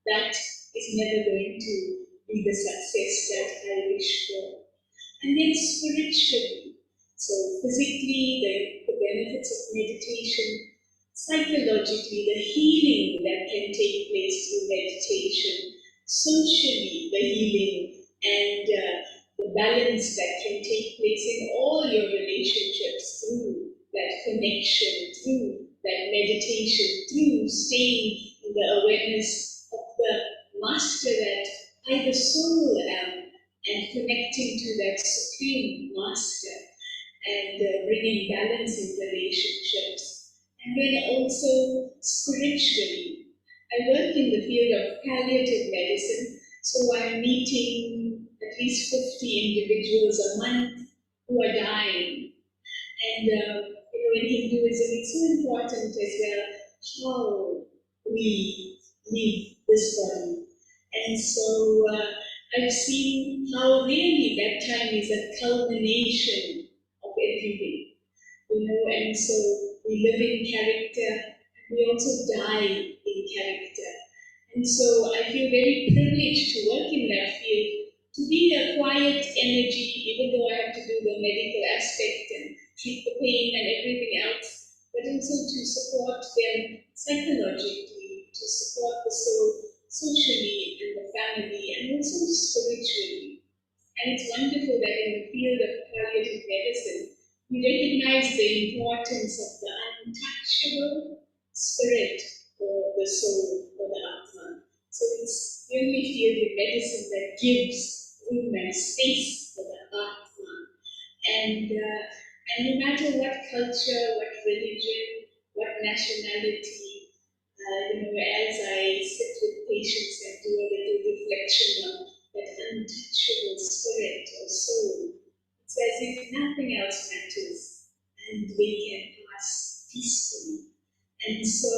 Speaker 4: that is never going to be the success that I wish for. And then spiritually, so physically, the benefits of meditation, psychologically, the healing that can take place through meditation, socially, the healing and the balance that can take place in all your relationships through that connection, through that meditation, through staying in the awareness of the master that I, the soul, am, and connecting to that supreme master and bringing balance in relationships. And then also spiritually, I work in the field of palliative medicine, so I'm meeting at least 50 individuals a month who are dying. And in Hinduism, it's so important as well how we leave this body. And so I've seen how really that time is a culmination of everything, and so we live in character, and we also die in character. And so I feel very privileged to work in that field, to be a quiet energy, even though I have to do the medical aspect and treat the pain and everything else, but also to support them psychologically, to support the soul socially and the family, and also spiritually. And it's wonderful that in the field of palliative medicine, we recognize the importance of the untouchable spirit for the soul, for the Atma. So it's the only field in medicine that gives room and space for the Atma. And no matter what culture, what religion, what nationality, as I sit with patients and do a little reflection on that untouchable spirit or soul, it's as if nothing else matters, and they can pass peacefully. And so,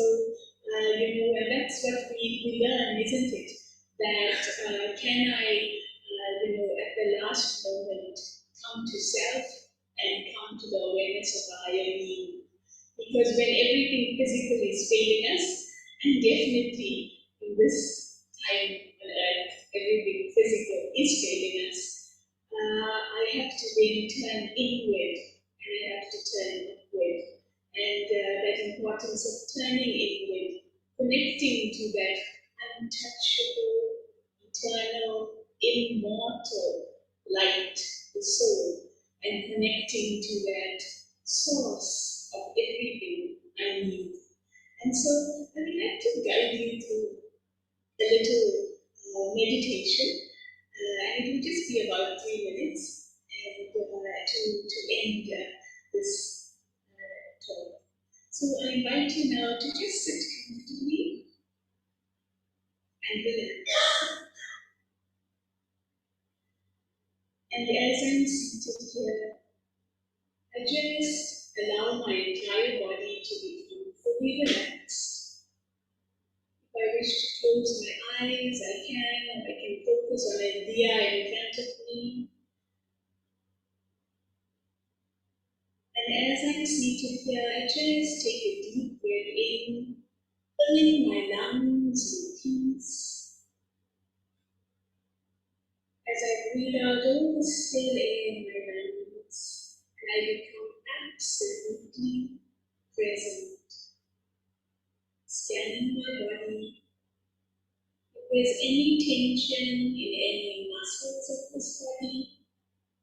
Speaker 4: and that's what we learn, isn't it? That can I, at the last moment, come to self and come to the awareness of a higher being. Because when everything physical is failing us, and definitely in this time on earth, everything physical is failing us, I have to then turn inward and I have to turn upward. And that importance of turning inward, connecting to that untouchable, eternal, immortal light, the soul, and connecting to that source of everything I need. And so I would like to guide you through a little meditation. And it will just be about 3 minutes and to end this talk. So I invite you now to just sit comfortably and relax. And as I'm seated here, I just allow my entire body to be fully relaxed. If I wish to close my eyes, I can, or I can focus on a diya in front of me. And as I'm seated here, I just take a deep breath in, filling my lungs with peace. As I breathe out all the still air in my lungs, and I become absolutely present. Scanning my body. If there's any tension in any muscles of this body,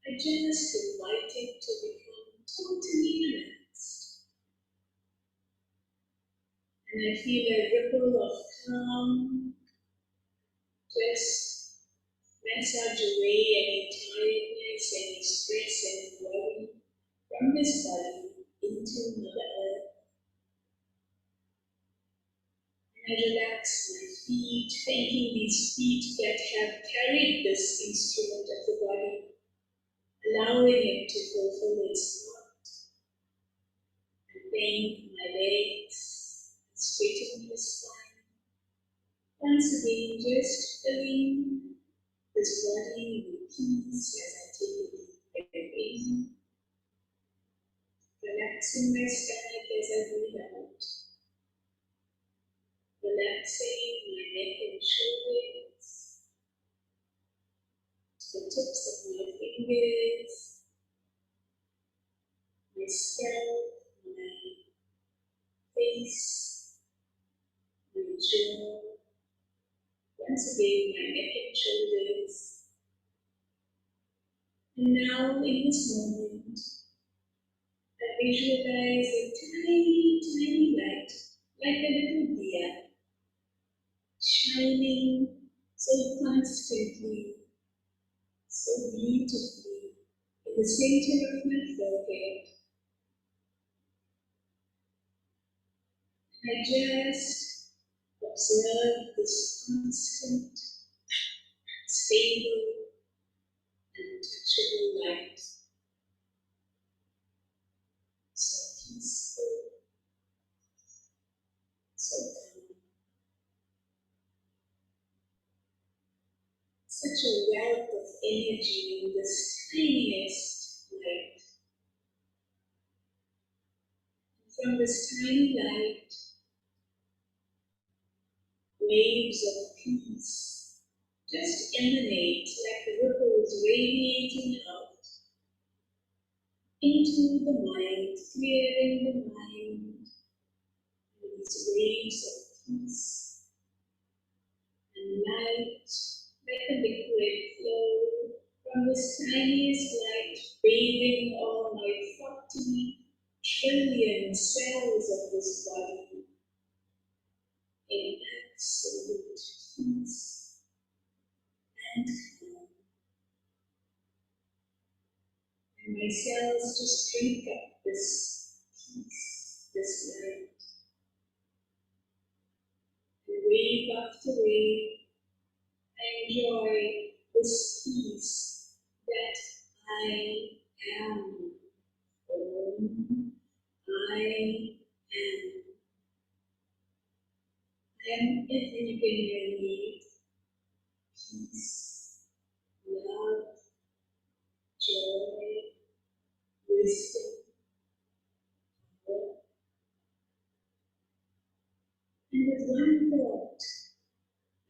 Speaker 4: I just invite it to become totally relaxed. And I feel a ripple of calm just massage away any tiredness, any stress, any worry from this body into Mother Earth. And I relax my feet, thanking these feet that have carried this instrument of the body, allowing it to fulfill its part. And thank my legs, straightening the spine. Once again, just filling this body with peace as I take a deep breath in, relaxing my stomach as I breathe out, relaxing my neck and shoulders, the tips of my fingers, my scalp, my face, my jaw. Once again, my neck and shoulders. And now, in this moment, I visualize a tiny, tiny light, like a little diya, shining so constantly, so beautifully, in the center of my forehead. And I just observe this constant, stable, and touchable light. So peaceful, so calm. Such a wealth of energy in this tiniest light. From this tiny light, waves of peace just emanate like ripples radiating out into the mind, clearing the mind with these waves of peace and light, like a liquid flow from this tiniest light, bathing all my 40 trillion cells of this body in absolute peace and calm. And my cells just drink up this peace, this light. And wave after wave, I enjoy this peace that I am. I am. I am everything I need. Peace, love, joy, wisdom, hope. And with one thought,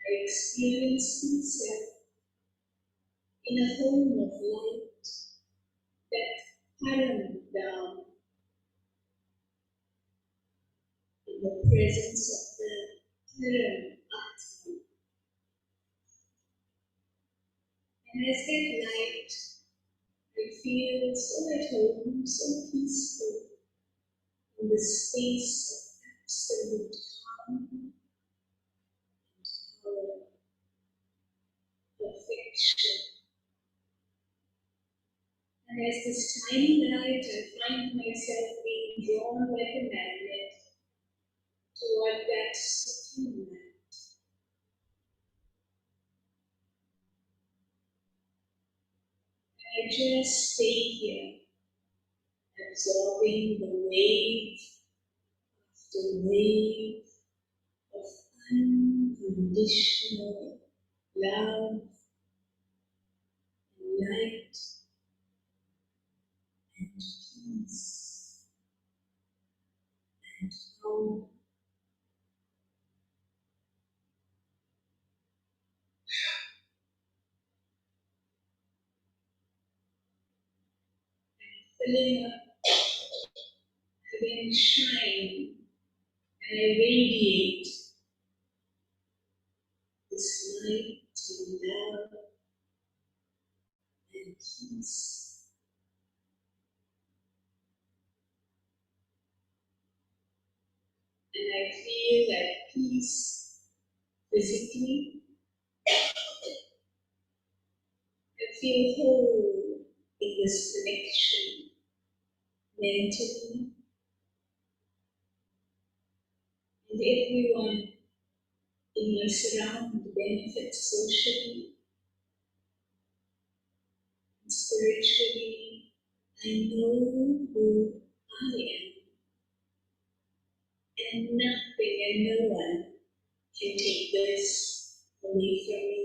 Speaker 4: I experience myself in a home of light that param down in the presence of the param Atma. And as that light, I feel so at home, so peaceful in the space of absolute calm and power, perfection. connection. And as this tiny light, I find myself being drawn like a magnet toward that supreme light. I just stay here, absorbing the wave after wave of unconditional love and light and peace and power. Filling up, having shine, and I radiate this light and love and peace. And I feel that peace physically. I feel whole in this connection mentally. And everyone in my surround benefits socially and spiritually. I know who I am, and nothing and no one can take this away from me,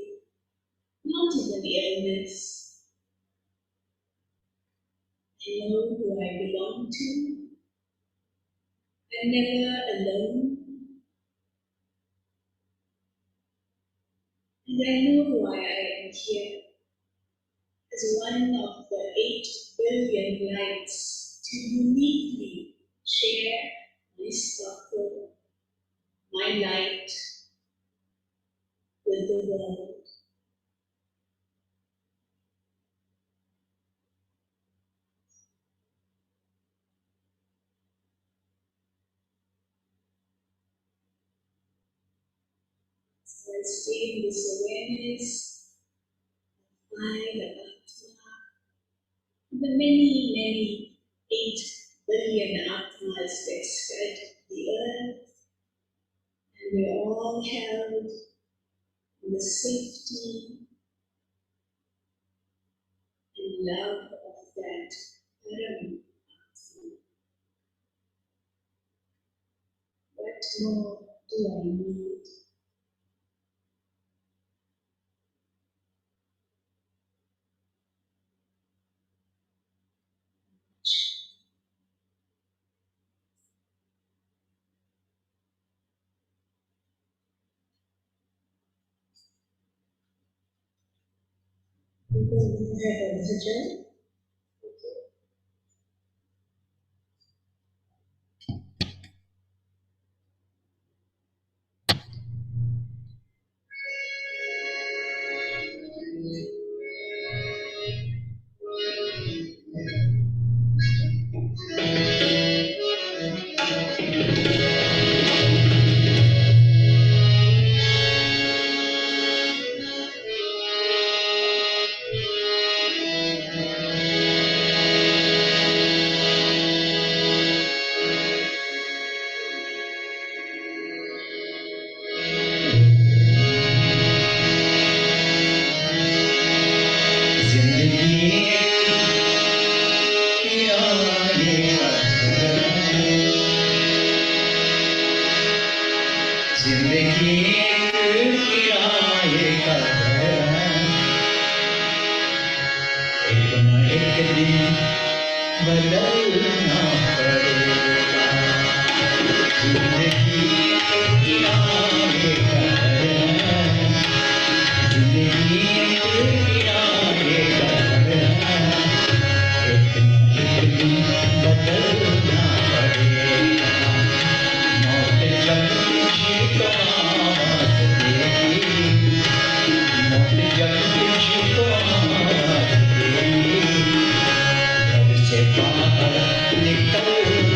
Speaker 4: not even illness. I know who I belong to. I'm never alone. And I know why I am here, as one of the 8 billion lights, to uniquely share my sparkle, my light with the world. So I stay in this awareness of the Atma, the many 8 billion Atmas that spread the earth, and we're all held in the safety and love of that Param Atma. What more do I need?
Speaker 1: People have a vision.
Speaker 5: से बाहर निकल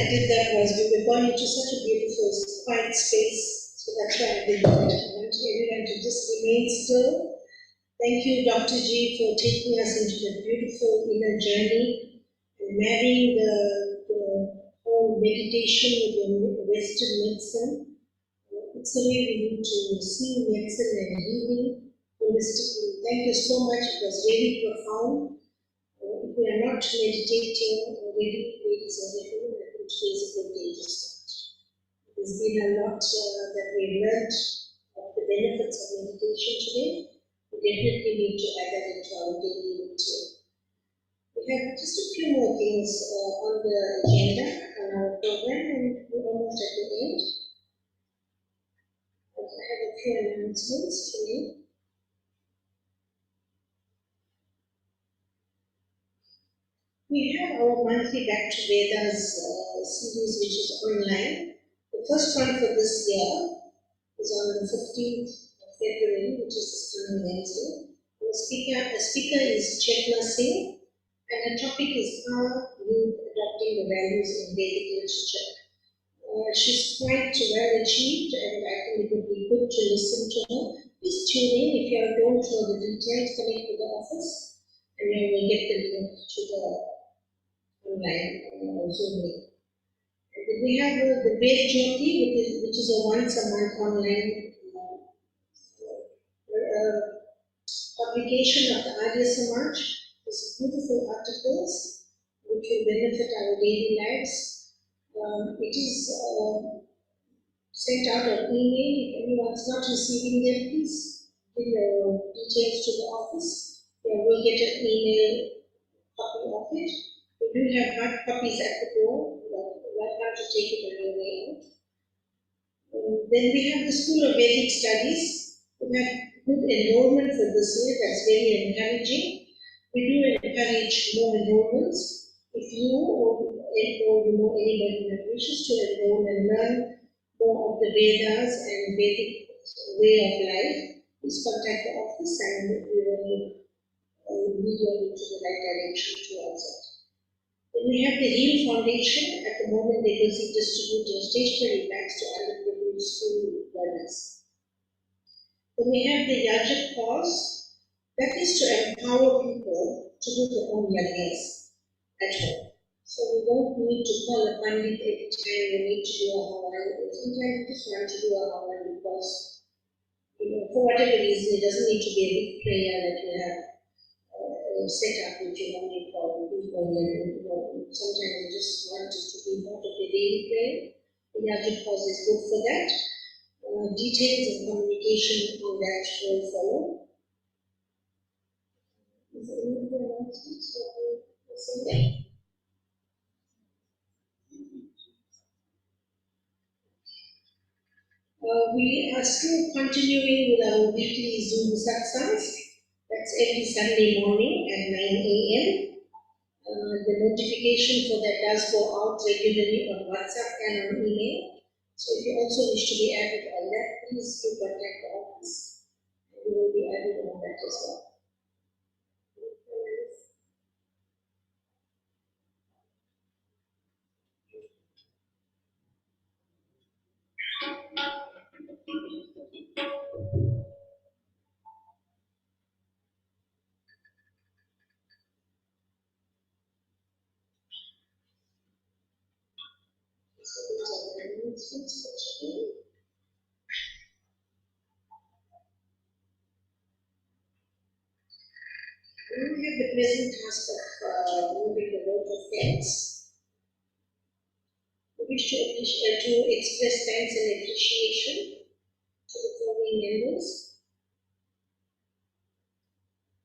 Speaker 1: I did that was we were going into such a beautiful, quiet space. So that's why I did that. I want everyone to just remain still. Thank you, Dr. G, for taking us into the beautiful inner journey and marrying the whole meditation with the Western medicine. It's the way we need to see medicine and healing holistically. Thank you so much. It was really profound. If we are not meditating already, ladies and gentlemen, I think today is a good day to start. There's been a lot that we've learned of the benefits of meditation today. We definitely need to add that into our daily routine. We have just a few more things on the agenda on our program, and we're almost at the end. I have a few announcements today. We have our monthly Back to Vedas series, which is online. The first one for this year is on the 15th of February, which is this coming Wednesday. The speaker is Chetna Singh, and the topic is how youth adopting the values in Vedic literature. She's quite well achieved, and I think it would be good to listen to her. Please tune in. If you don't know the details, connect with the office, and you will get the link to the online Zoom link. We have the Ved Jyoti, which is a once a month online publication of the Arya Samaj. These beautiful articles which will benefit our daily lives. It is sent out on email. If anyone's not receiving them, please give your details to the office. You will get an email copy of it. We do have hard copies at the door. Welcome to take it on your way out. Then we have the School of Vedic Studies. We have good enrollment for this year. That's very encouraging. We do encourage more enrollments. If you or anybody that wishes to enroll and learn more of the Vedas and Vedic way of life, please contact the office and we will lead you into the right direction towards it. Then we have the HEAL Foundation. At the moment, they busy distributing stationery bags to underprivileged school learners. Then we have the Yajak cause. That is to empower people to do their own yajnas at home. So we don't need to call a pandit every time we need to do a Havan. Sometimes we just want to do a Havan because, for whatever reason, it doesn't need to be a big prayer that you have set up which you only for people and sometimes you just want it to be part of your daily prayer. The Yajak cause is good for that. Details and communication on that will follow. Is there any other announcements that we'll say there? We are still continuing with our weekly Zoom satsangs. That's every Sunday morning at 9 a.m. The notification for that does go out regularly on WhatsApp and on email. So if you also wish to be added on that, please do contact the office. We will be added on that as well. We have the present task of moving the vote of thanks. We wish to express thanks and appreciation to the following members.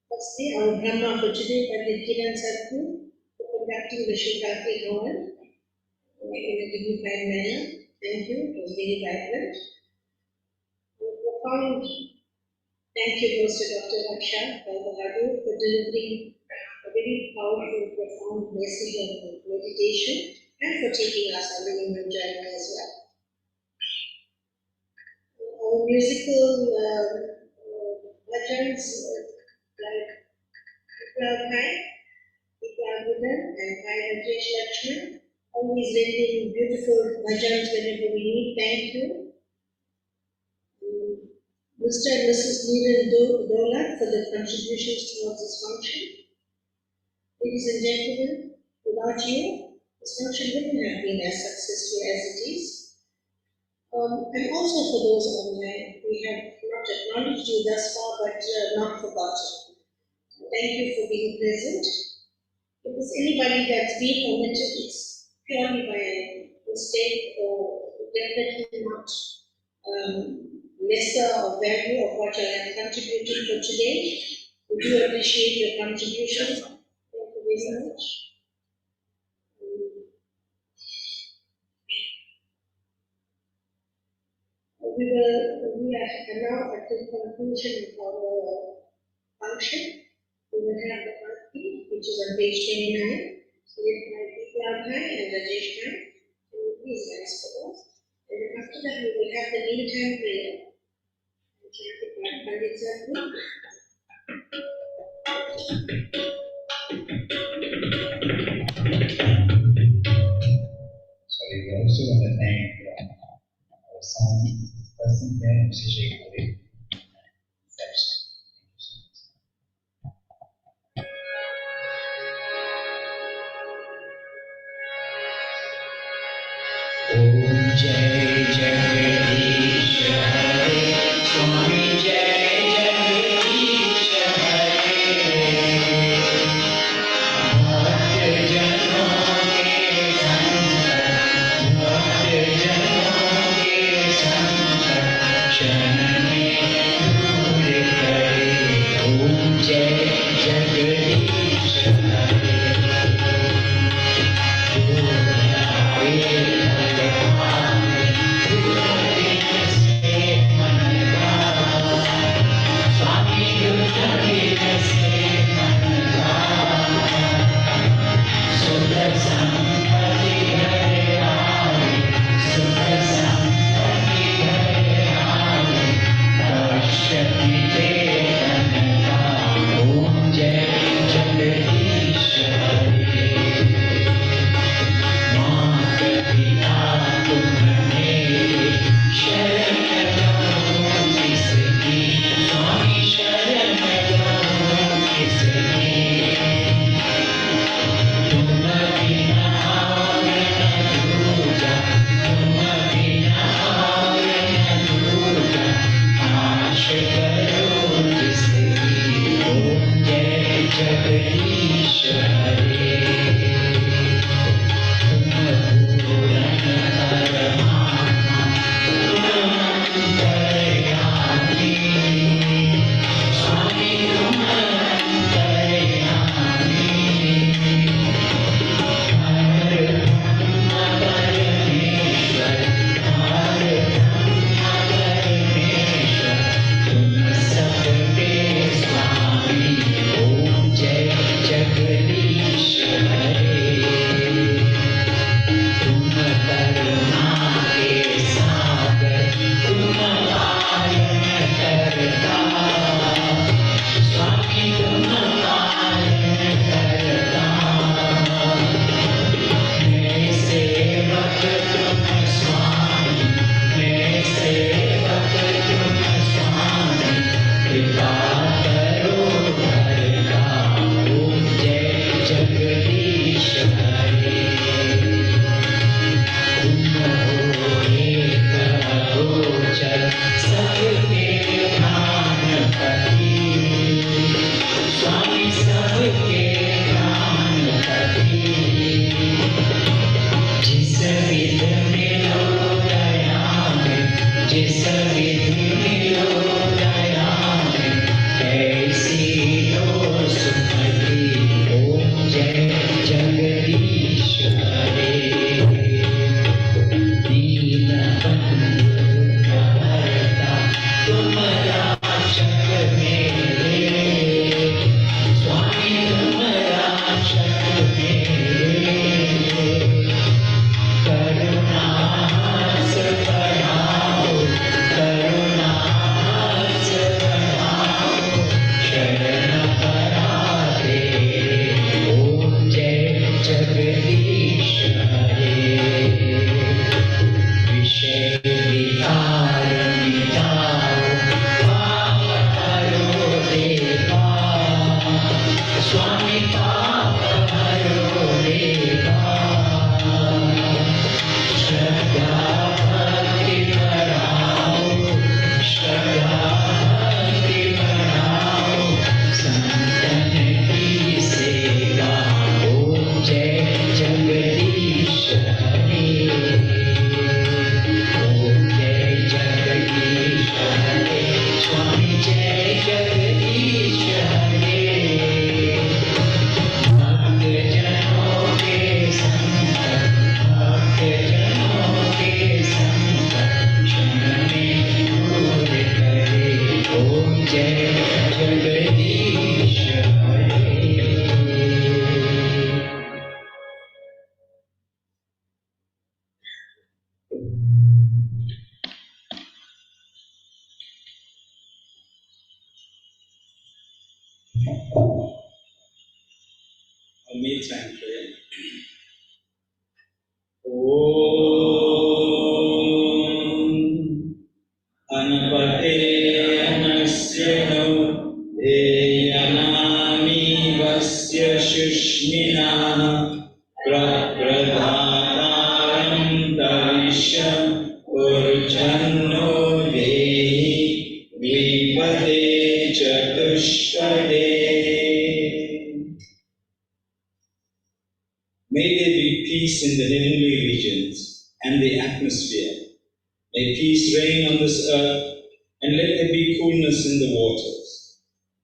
Speaker 1: Firstly, our Brahma for today, Pandit Kiran Sadhu, for conducting the Shivratri Havan in a dignified manner. Thank you, it was very vibrant. Profound thank you goes to Dr. Raksha Balbahadu for delivering a very powerful, profound message of meditation and for taking us on the human journey as well. Our musical bhajans like Viplav Bhai, Viplav Buddha, and Bhai Rajesh Lakshman always lending beautiful bhajans whenever we need. Thank you. Mr. and Mrs. Neeran Dolat for their contributions towards this function. Ladies and gentlemen, without you, this function wouldn't have been as successful as it is. And also for those online, we have not acknowledged you thus far, but not forgotten. Thank you for being present. If there's anybody that's been omitted, it's purely by mistake or definitely not lesser of value of what you have contributed for today. We do appreciate your contribution. Thank you very much. We are now at the conclusion of our function. We will have the party, which is on page 29, led by Divas and Rajesh Khan. Please rise for those. And after that, we will have the meantime prayer. Pandit Swami.
Speaker 3: So we also want to thank our sound person there, Mr. Shivratri. Om Jai Jagadish Hare, Swami Jai Jagadish Hare. Bhakta Janon ke Sangat, Bhakta Janon ke Sangat, Sharan mein Dhool kare. Om Jai Jagadish Hare. Om Jai meet and pray. Om Anapate Anasyano Deyanami Vasya Shushmina Prapradhataram Tavisha Urjanno Dehi Vipade Chatushpade. May there be peace in the heavenly regions and the atmosphere. May peace reign on this earth, and let there be coolness in the waters.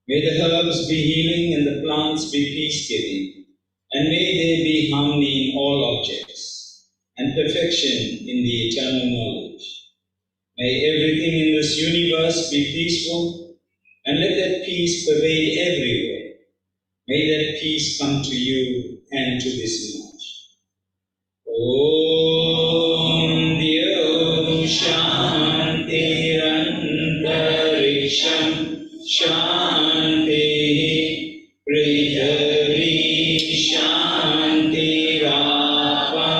Speaker 3: May the herbs be healing and the plants be peace-giving, and may there be harmony in all objects, and perfection in the eternal knowledge. May everything in this universe be peaceful, and let that peace pervade everywhere. May that peace come to you and to this march. Om Dyo Shantirantariksham Shanti Prithvi Shantirapa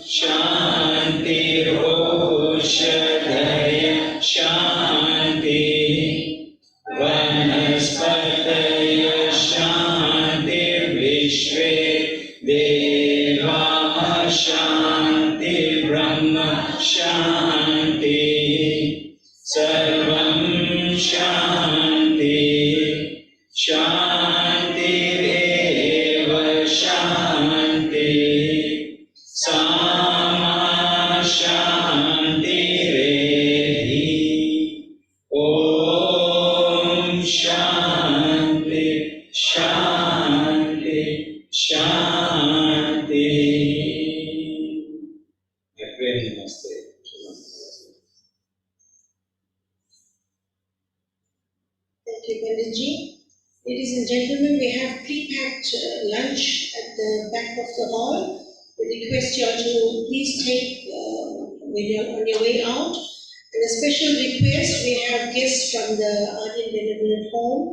Speaker 3: Shantiroshadaya Shanti Vanaspataya Shantir Vishve Deva Shanti Brahma Shanti Sarvam Shanti Shanti Eva Shanti Sama Shanti Rehi. Om Shanti Shanti Shanti. I pray namaste.
Speaker 1: Thank you, Panditji. Ladies and gentlemen, we have pre-packed lunch at the back of the hall. We request you all to please take when you're on your way out. And a special request, we have guests from the Aryan Benevolent Home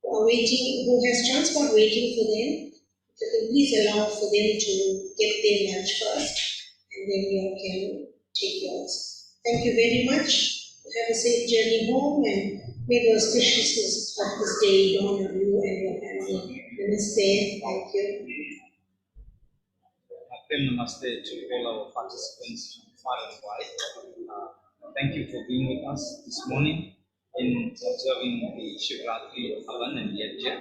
Speaker 1: who are waiting, who has transport waiting for them. So please allow for them to get their lunch first, and then you all can take yours. Thank you very much. Have a safe journey home, and may the auspiciousness of this day dawn on you and your family. Namaste. Thank you.
Speaker 3: Namaste to all our participants from far and wide. Thank you for being with us this morning in observing the Shivratri Havan and Yajna,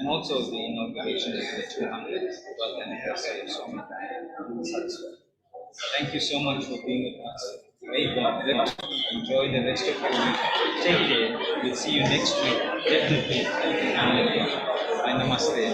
Speaker 3: and also the inauguration of the 200th birth anniversary of Swami. Thank you so much for being with us. May God bless you. Enjoy the rest of your week. Take care. We'll see you next week. Definitely. Bye. Namaste.